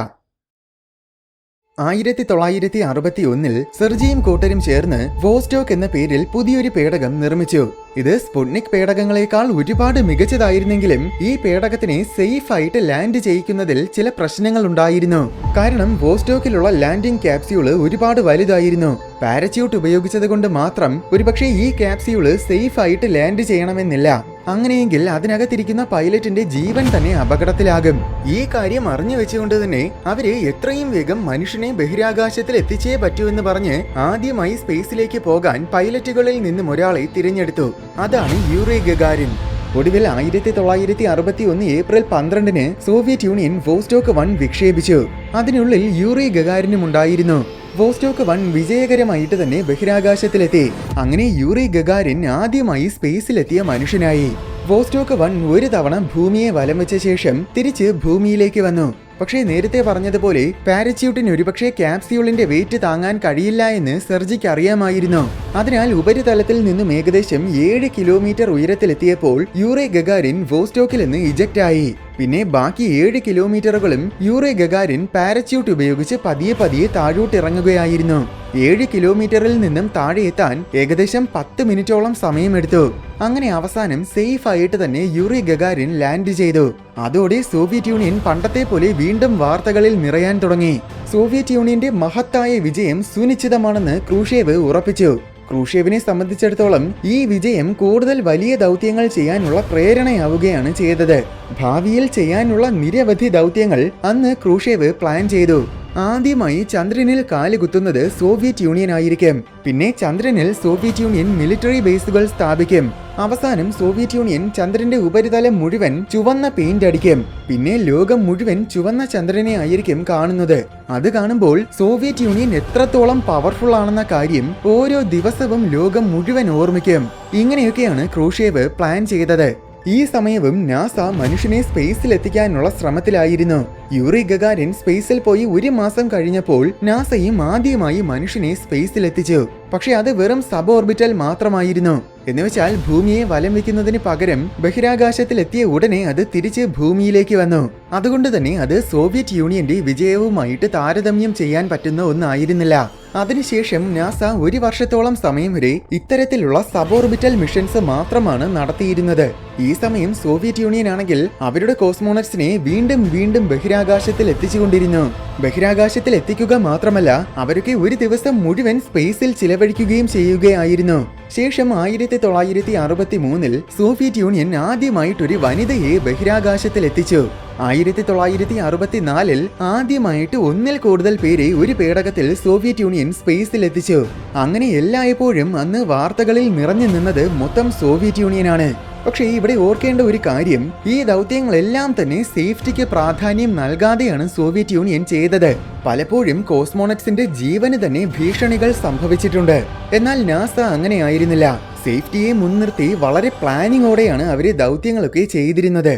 1961 സെർജിയും കൂട്ടരും ചേർന്ന് വോസ്റ്റോക്ക് എന്ന പേരിൽ പുതിയൊരു പേടകം നിർമ്മിച്ചു. ഇത് സ്പുട്നിക് പേടകങ്ങളെക്കാൾ ഒരുപാട് മികച്ചതായിരുന്നെങ്കിലും ഈ പേടകത്തിനെ സേഫ് ആയിട്ട് ലാൻഡ് ചെയ്യിക്കുന്നതിൽ ചില പ്രശ്നങ്ങൾ ഉണ്ടായിരുന്നു. കാരണം വോസ്റ്റോക്കിലുള്ള ലാൻഡിംഗ് ക്യാപ്സ്യൂള് ഒരുപാട് വലുതായിരുന്നു. പാരച്യൂട്ട് ഉപയോഗിച്ചത് കൊണ്ട് മാത്രം ഒരുപക്ഷെ ഈ ക്യാപ്സ്യൂള് സേഫ് ആയിട്ട് ലാൻഡ് ചെയ്യണമെന്നില്ല. അങ്ങനെയെങ്കിൽ അതിനകത്തിരിക്കുന്ന പൈലറ്റിന്റെ ജീവൻ തന്നെ അപകടത്തിലാകും. ഈ കാര്യം അറിഞ്ഞു വെച്ചുകൊണ്ട് തന്നെ അവര് എത്രയും വേഗം മനുഷ്യനെ ബഹിരാകാശത്തിൽ എത്തിച്ചേ പറ്റൂവെന്ന് പറഞ്ഞ് ആദ്യമായി സ്പേസിലേക്ക് പോകാൻ പൈലറ്റുകളിൽ നിന്നും ഒരാളെ തിരഞ്ഞെടുത്തു. അതാണ് യൂറി ഗഗാരിൻ. ഒടുവിൽ 1961 ഏപ്രിൽ 12 സോവിയറ്റ് യൂണിയൻ വോസ്റ്റോക്ക് 1 വിക്ഷേപിച്ചു. അതിനുള്ളിൽ യൂറി ഗഗാരിനും ഉണ്ടായിരുന്നു. വോസ്റ്റോക്ക് 1 വിജയകരമായിട്ട് തന്നെ ബഹിരാകാശത്തിലെത്തി. അങ്ങനെ യൂറി ഗഗാരിൻ ആദ്യമായി സ്പേസിലെത്തിയ മനുഷ്യനായി. വോസ്റ്റോക്ക് 1 ഒരു തവണ ഭൂമിയെ വലം വെച്ച ശേഷം തിരിച്ച് ഭൂമിയിലേക്ക് വന്നു. പക്ഷേ നേരത്തെ പറഞ്ഞതുപോലെ പാരച്യൂട്ടിന് ഒരുപക്ഷെ ക്യാപ്സ്യൂളിന്റെ വെയിറ്റ് താങ്ങാൻ കഴിയില്ല എന്ന് സെർജിക്ക് അറിയാമായിരുന്നു. അതിനാൽ ഉപരിതലത്തിൽ നിന്നും ഏകദേശം 7 കിലോമീറ്റർ ഉയരത്തിലെത്തിയപ്പോൾ യൂറി ഗഗാരിൻ വോസ്റ്റോക്കിൽ നിന്ന് ഇജക്റ്റ് ആയി. പിന്നെ ബാക്കി 7 കിലോമീറ്ററുകളും യൂറി ഗഗാരിൻ പാരച്യൂട്ട് ഉപയോഗിച്ച് പതിയെ പതിയെ താഴോട്ടിറങ്ങുകയായിരുന്നു. 7 കിലോമീറ്ററിൽ നിന്നും താഴെ എത്താൻ ഏകദേശം 10 മിനിറ്റോളം സമയമെടുത്തു. അങ്ങനെ അവസാനം സേഫ് ആയിട്ട് തന്നെ യൂറി ഗഗാരിൻ ലാൻഡ് ചെയ്തു. അതോടെ സോവിയറ്റ് യൂണിയൻ പണ്ടത്തെ പോലെ വീണ്ടും വാർത്തകളിൽ നിറയാൻ തുടങ്ങി. സോവിയറ്റ് യൂണിയന്റെ മഹത്തായ വിജയം സുനിശ്ചിതമാണെന്ന് ക്രൂഷേവ് ഉറപ്പിച്ചു. ക്രൂഷേവിനെ സംബന്ധിച്ചിടത്തോളം ഈ വിജയം കൂടുതൽ വലിയ ദൗത്യങ്ങൾ ചെയ്യാനുള്ള പ്രേരണയാവുകയാണ് ചെയ്തത്. ഭാവിയിൽ ചെയ്യാനുള്ള നിരവധി ദൗത്യങ്ങൾ അന്ന് ക്രൂഷേവ് പ്ലാൻ ചെയ്തു. ആദ്യമായി ചന്ദ്രനിൽ കാലുകുത്തുന്നത് സോവിയറ്റ് യൂണിയൻ ആയിരിക്കും. പിന്നെ ചന്ദ്രനിൽ സോവിയറ്റ് യൂണിയൻ മിലിറ്ററി ബേസുകൾ സ്ഥാപിക്കും. അവസാനം സോവിയറ്റ് യൂണിയൻ ചന്ദ്രന്റെ ഉപരിതലം മുഴുവൻ ചുവന്ന പെയിന്റ് അടിക്കും. പിന്നെ ലോകം മുഴുവൻ ചുവന്ന ചന്ദ്രനെ ആയിരിക്കും കാണുന്നത്. അത് കാണുമ്പോൾ സോവിയറ്റ് യൂണിയൻ എത്രത്തോളം പവർഫുൾ ആണെന്ന കാര്യം ഓരോ ദിവസവും ലോകം മുഴുവൻ ഓർമ്മിക്കും. ഇങ്ങനെയൊക്കെയാണ് ക്രൂഷേവ് പ്ലാൻ ചെയ്തത്. ഈ സമയവും നാസ മനുഷ്യനെ സ്പേസിൽ എത്തിക്കാനുള്ള ശ്രമത്തിലായിരുന്നു. യൂറി ഗഗാരിൻ സ്പേസിൽ പോയി 1 മാസം കഴിഞ്ഞപ്പോൾ നാസയും ആദ്യമായി മനുഷ്യനെ സ്പേസിൽ എത്തിച്ചു. പക്ഷെ അത് വെറും സബ് ഓർബിറ്റൽ മാത്രമായിരുന്നു. എന്നുവെച്ചാൽ ഭൂമിയെ വലം വെക്കുന്നതിന് പകരം ബഹിരാകാശത്തിലെത്തിയ ഉടനെ അത് തിരിച്ച് ഭൂമിയിലേക്ക് വന്നു. അതുകൊണ്ട് തന്നെ അത് സോവിയറ്റ് യൂണിയന്റെ വിജയവുമായിട്ട് താരതമ്യം ചെയ്യാൻ പറ്റുന്ന ഒന്നായിരുന്നില്ല. അതിനുശേഷം നാസ 1 വർഷത്തോളം സമയം വരെ ഇത്തരത്തിലുള്ള സബ് ഓർബിറ്റൽ മിഷൻസ് മാത്രമാണ് നടത്തിയിരുന്നത്. ഈ സമയം സോവിയറ്റ് യൂണിയൻ ആണെങ്കിൽ അവരുടെ കോസ്മോണറ്റ്സിനെ വീണ്ടും വീണ്ടും ബഹിരാകാശത്തിൽ എത്തിച്ചുകൊണ്ടിരുന്നു. ബഹിരാകാശത്തിൽ എത്തിക്കുക മാത്രമല്ല, അവരൊക്കെ ഒരു ദിവസം മുഴുവൻ സ്പേസിൽ ചിലവഴിക്കുകയും ചെയ്യുകയായിരുന്നു. ശേഷം 1963 സോവിയറ്റ് യൂണിയൻ ആദ്യമായിട്ടൊരു വനിതയെ ബഹിരാകാശത്തിൽ എത്തിച്ചു. 1964 ആദ്യമായിട്ട് 1-ൽ കൂടുതൽ പേരെ ഒരു പേടകത്തിൽ സോവിയറ്റ് യൂണിയൻ സ്പേസിൽ എത്തിച്ചു. അങ്ങനെ എല്ലായ്പ്പോഴും അന്ന് വാർത്തകളിൽ നിറഞ്ഞു നിന്നത് മൊത്തം സോവിയറ്റ് യൂണിയനാണ്. പക്ഷേ ഇവിടെ ഓർക്കേണ്ട ഒരു കാര്യം, ഈ ദൗത്യങ്ങളെല്ലാം തന്നെ സേഫ്റ്റിക്ക് പ്രാധാന്യം നൽകാതെയാണ് സോവിയറ്റ് യൂണിയൻ ചെയ്തത്. പലപ്പോഴും കോസ്മോണറ്റ്സിന്റെ ജീവന് തന്നെ ഭീഷണികൾ സംഭവിച്ചിട്ടുണ്ട്. എന്നാൽ നാസ അങ്ങനെയായിരുന്നില്ല. സേഫ്റ്റിയെ മുൻനിർത്തി വളരെ പ്ലാനിങ്ങോടെയാണ് അവര് ദൗത്യങ്ങളൊക്കെ ചെയ്തിരുന്നത്.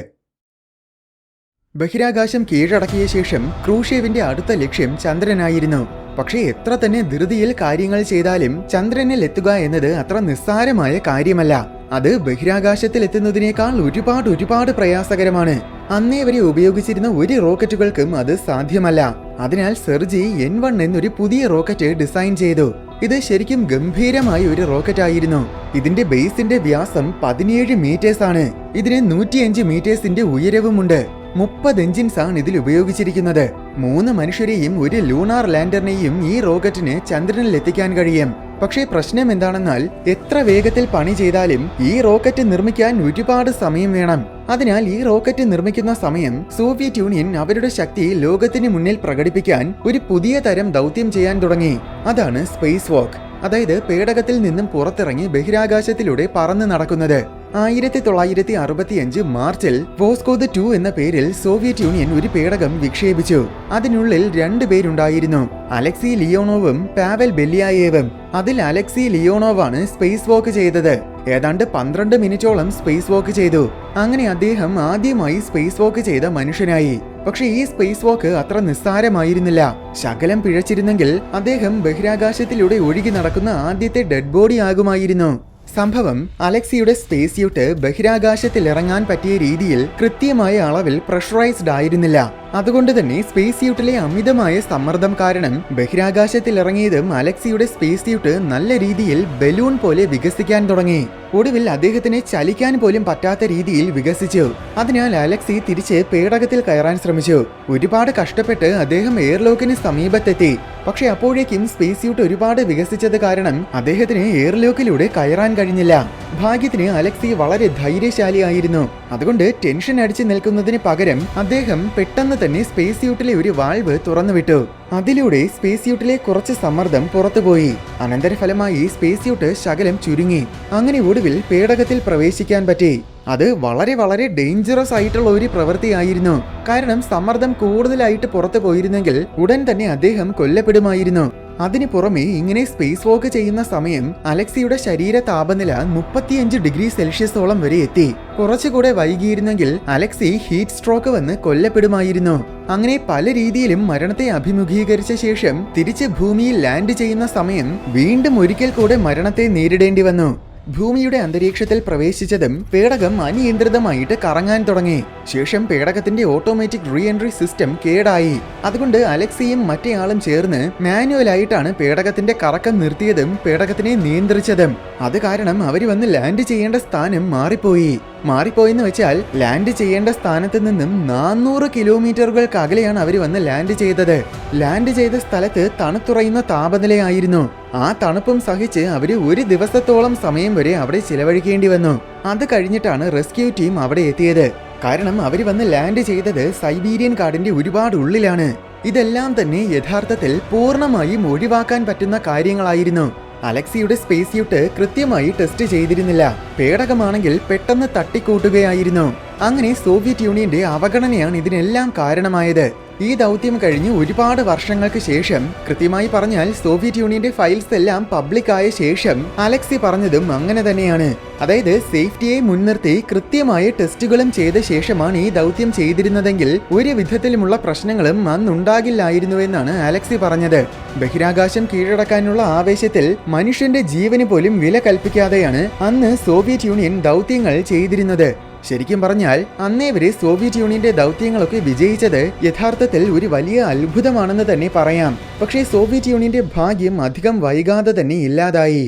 ബഹിരാകാശം കീഴടക്കിയ ശേഷം ക്രൂഷേവിന്റെ അടുത്ത ലക്ഷ്യം ചന്ദ്രനായിരുന്നു. പക്ഷേ എത്ര തന്നെ ധൃതിയിൽ കാര്യങ്ങൾ ചെയ്താലും ചന്ദ്രനിൽ എത്തുക എന്നത് അത്ര നിസ്സാരമായ കാര്യമല്ല. അത് ബഹിരാകാശത്തിൽ എത്തുന്നതിനേക്കാൾ ഒരുപാട് പ്രയാസകരമാണ്. അന്നേ വരെ ഉപയോഗിച്ചിരുന്ന ഒരു റോക്കറ്റുകൾക്കും അത് സാധ്യമല്ല. അതിനാൽ സെർജി N1 എന്നൊരു പുതിയ റോക്കറ്റ് ഡിസൈൻ ചെയ്തു. ഇത് ശരിക്കും ഗംഭീരമായ ഒരു റോക്കറ്റ് ആയിരുന്നു. ഇതിന്റെ ബേസിന്റെ വ്യാസം 17 മീറ്റേഴ്സ് ആണ്. ഇതിന് 105 മീറ്റേഴ്സിന്റെ ഉയരവുമുണ്ട്. 30 എഞ്ചിൻസ് ആണ് ഇതിൽ ഉപയോഗിച്ചിരിക്കുന്നത്. 3 മനുഷ്യരെയും ഒരു ലൂണാർ ലാൻഡറിനെയും ഈ റോക്കറ്റിന് ചന്ദ്രനിൽ എത്തിക്കാൻ കഴിയും. പക്ഷേ പ്രശ്നം എന്താണെന്നാൽ എത്ര വേഗത്തിൽ പണി ചെയ്താലും ഈ റോക്കറ്റ് നിർമ്മിക്കാൻ ഒരുപാട് സമയം വേണം. അതിനാൽ ഈ റോക്കറ്റ് നിർമ്മിക്കുന്ന സമയം സോവിയറ്റ് യൂണിയൻ അവരുടെ ശക്തി ലോകത്തിന് മുന്നിൽ പ്രകടിപ്പിക്കാൻ ഒരു പുതിയ തരം ദൗത്യം ചെയ്യാൻ തുടങ്ങി. അതാണ് സ്പേസ് വാക്ക്. അതായത് പേടകത്തിൽ നിന്നും പുറത്തിറങ്ങി ബഹിരാകാശത്തിലൂടെ പറന്ന് നടക്കുന്നത്. 1965 മാർച്ചിൽ വോസ്കോദ് 2 എന്ന പേരിൽ സോവിയറ്റ് യൂണിയൻ ഒരു പേടകം വിക്ഷേപിച്ചു. അതിനുള്ളിൽ 2 പേരുണ്ടായിരുന്നു, അലക്സി ലിയോണോവും പാവൽ ബെല്ലിയായേവും. അതിൽ അലക്സി ലിയോണോവാണ് സ്പേസ് വാക്ക് ചെയ്തത്. ഏതാണ്ട് 12 മിനിറ്റോളം സ്പേസ് വാക്ക് ചെയ്തു. അങ്ങനെ അദ്ദേഹം ആദ്യമായി സ്പേസ് വാക്ക് ചെയ്ത മനുഷ്യനായി. പക്ഷെ ഈ സ്പേസ് വാക്ക് അത്ര നിസ്സാരമായിരുന്നില്ല. ശകലം പിഴച്ചിരുന്നെങ്കിൽ അദ്ദേഹം ബഹിരാകാശത്തിലൂടെ ഒഴുകി നടക്കുന്ന ആദ്യത്തെ ഡെഡ് ബോഡി ആകുമായിരുന്നു. സംഭവം, അലക്സിയുടെ സ്പേസ് സ്യൂട്ട് ബഹിരാകാശത്തിൽ ഇറങ്ങാൻ പറ്റിയ രീതിയിൽ കൃത്യമായ അളവിൽ പ്രഷറൈസ്ഡ് ആയിരുന്നില്ല. അതുകൊണ്ട് തന്നെ സ്പേസ് സ്യൂട്ടിലെ അമിതമായ സമ്മർദ്ദം കാരണം ബഹിരാകാശത്തിൽ ഇറങ്ങിയതും അലക്സിയുടെ സ്പേസ് സ്യൂട്ട് നല്ല രീതിയിൽ ബലൂൺ പോലെ വികസിക്കാൻ തുടങ്ങി. ഒടുവിൽ അദ്ദേഹത്തിന് ചലിക്കാൻ പോലും പറ്റാത്ത രീതിയിൽ വികസിച്ചു. അതിനാൽ അലക്സി തിരിച്ച് പേടകത്തിൽ കയറാൻ ശ്രമിച്ചു. ഒരുപാട് കഷ്ടപ്പെട്ട് അദ്ദേഹം എയർലോക്കിന് സമീപത്തെത്തി. പക്ഷെ അപ്പോഴേക്കും സ്പേസ് സ്യൂട്ട് ഒരുപാട് വികസിച്ചത് കാരണം അദ്ദേഹത്തിന് എയർലോക്കിലൂടെ കയറാൻ കഴിഞ്ഞില്ല. ഭാഗ്യത്തിന് അലക്സി വളരെ ധൈര്യശാലിയായിരുന്നു. അതുകൊണ്ട് ടെൻഷൻ അടിച്ചു നിൽക്കുന്നതിന് പകരം അദ്ദേഹം പെട്ടെന്ന് തന്നെ സ്പേസ് സ്യൂട്ടിലെ ഒരു വാൾവ് തുറന്നുവിട്ടു. അതിലൂടെ സ്പേസ് സ്യൂട്ടിലെ കുറച്ച് സമ്മർദ്ദം പുറത്തുപോയി. അനന്തരഫലമായി സ്പേസ് സ്യൂട്ട് ശകലം ചുരുങ്ങി. അങ്ങനെ ഒടുവിൽ പേടകത്തിൽ പ്രവേശിക്കാൻ പറ്റി. അത് വളരെ ഡേഞ്ചറസ് ആയിട്ടുള്ള ഒരു പ്രവൃത്തിയായിരുന്നു. കാരണം സമ്മർദ്ദം കൂടുതലായിട്ട് പുറത്തു പോയിരുന്നെങ്കിൽ ഉടൻ തന്നെ അദ്ദേഹം കൊല്ലപ്പെടുമായിരുന്നു. അതിനു പുറമെ ഇങ്ങനെ സ്പേസ് വാക്ക് ചെയ്യുന്ന സമയം അലക്സിയുടെ ശരീര താപനില 35 ഡിഗ്രി സെൽഷ്യസോളം വരെ എത്തി. കുറച്ചുകൂടെ വൈകിയിരുന്നെങ്കിൽ അലക്സി ഹീറ്റ് സ്ട്രോക്ക് വന്ന് കൊല്ലപ്പെടുമായിരുന്നു. അങ്ങനെ പല രീതിയിലും മരണത്തെ അഭിമുഖീകരിച്ച ശേഷം തിരിച്ച് ഭൂമിയിൽ ലാൻഡ് ചെയ്യുന്ന സമയം വീണ്ടും ഒരിക്കൽ കൂടെ മരണത്തെ നേരിടേണ്ടി വന്നു. ഭൂമിയുടെ അന്തരീക്ഷത്തിൽ പ്രവേശിച്ചതും പേടകം അനിയന്ത്രിതമായിട്ട് കറങ്ങാൻ തുടങ്ങി. ശേഷം പേടകത്തിന്റെ ഓട്ടോമാറ്റിക് റീ എൻട്രി സിസ്റ്റം കേടായി. അതുകൊണ്ട് അലക്സിയും മറ്റേയാളും ചേർന്ന് മാനുവലായിട്ടാണ് പേടകത്തിന്റെ കറക്കം നിർത്തിയതും പേടകത്തിനെ നിയന്ത്രിച്ചതും. അത് കാരണം അവർ വന്ന് ലാൻഡ് ചെയ്യേണ്ട സ്ഥാനം മാറിപ്പോയെന്ന് വെച്ചാൽ ലാൻഡ് ചെയ്യേണ്ട സ്ഥാനത്ത് നിന്നും 400 കിലോമീറ്ററുകൾക്ക് അകലെയാണ് അവർ വന്ന് ലാൻഡ് ചെയ്തത്. ലാൻഡ് ചെയ്ത സ്ഥലത്ത് തണുത്തുറയുന്ന താപനിലയായിരുന്നു. ആ തണുപ്പും സഹിച്ച് അവര് 1 ദിവസത്തോളം സമയം വരെ അവിടെ ചിലവഴിക്കേണ്ടി വന്നു. അത് കഴിഞ്ഞിട്ടാണ് റെസ്ക്യൂ ടീം അവിടെ എത്തിയത്. കാരണം അവർ വന്ന് ലാൻഡ് ചെയ്തത് സൈബീരിയൻ കാടിന്റെ ഒരുപാട് ഉള്ളിലാണ്. ഇതെല്ലാം തന്നെ യഥാർത്ഥത്തിൽ പൂർണ്ണമായും ഒഴിവാക്കാൻ പറ്റുന്ന കാര്യങ്ങളായിരുന്നു. അലക്സിയുടെ സ്പേസ് സ്യൂട്ട് കൃത്യമായി ടെസ്റ്റ് ചെയ്തിരുന്നില്ല. പേടകമാണെങ്കിൽ പെട്ടെന്ന് തട്ടിക്കൂട്ടുകയായിരുന്നു. അങ്ങനെ സോവിയറ്റ് യൂണിയന്റെ അവഗണനയാണ് ഇതിനെല്ലാം കാരണമായത്. ഈ ദൗത്യം കഴിഞ്ഞ് ഒരുപാട് വർഷങ്ങൾക്ക് ശേഷം, കൃത്യമായി പറഞ്ഞാൽ സോവിയറ്റ് യൂണിയന്റെ ഫയൽസ് എല്ലാം പബ്ലിക് ആയ ശേഷം അലക്സി പറഞ്ഞതും അങ്ങനെ തന്നെയാണ്. അതായത് സേഫ്റ്റിയെ മുൻനിർത്തി കൃത്യമായ ടെസ്റ്റുകളും ചെയ്ത ശേഷമാണ് ഈ ദൗത്യം ചെയ്തിരുന്നതെങ്കിൽ ഒരു വിധത്തിലുമുള്ള പ്രശ്നങ്ങളും അന്നുണ്ടാകില്ലായിരുന്നുവെന്നാണ് അലക്സി പറഞ്ഞത്. ബഹിരാകാശം കീഴടക്കാനുള്ള ആവേശത്തിൽ മനുഷ്യന്റെ ജീവന് പോലും വില കൽപ്പിക്കാതെയാണ് അന്ന് സോവിയറ്റ് യൂണിയൻ ദൗത്യങ്ങൾ ചെയ്തിരുന്നത്. ശരിക്കും പറഞ്ഞാൽ അന്നേ വരെ സോവിയറ്റ് യൂണിയന്റെ ദൗത്യങ്ങളൊക്കെ വിജയിച്ചത് യഥാർത്ഥത്തിൽ ഒരു വലിയ അത്ഭുതമാണെന്ന് തന്നെ പറയാം. പക്ഷേ സോവിയറ്റ് യൂണിയന്റെ ഭാഗ്യം അധികം വൈകാതെ തന്നെ ഇല്ലാതായി.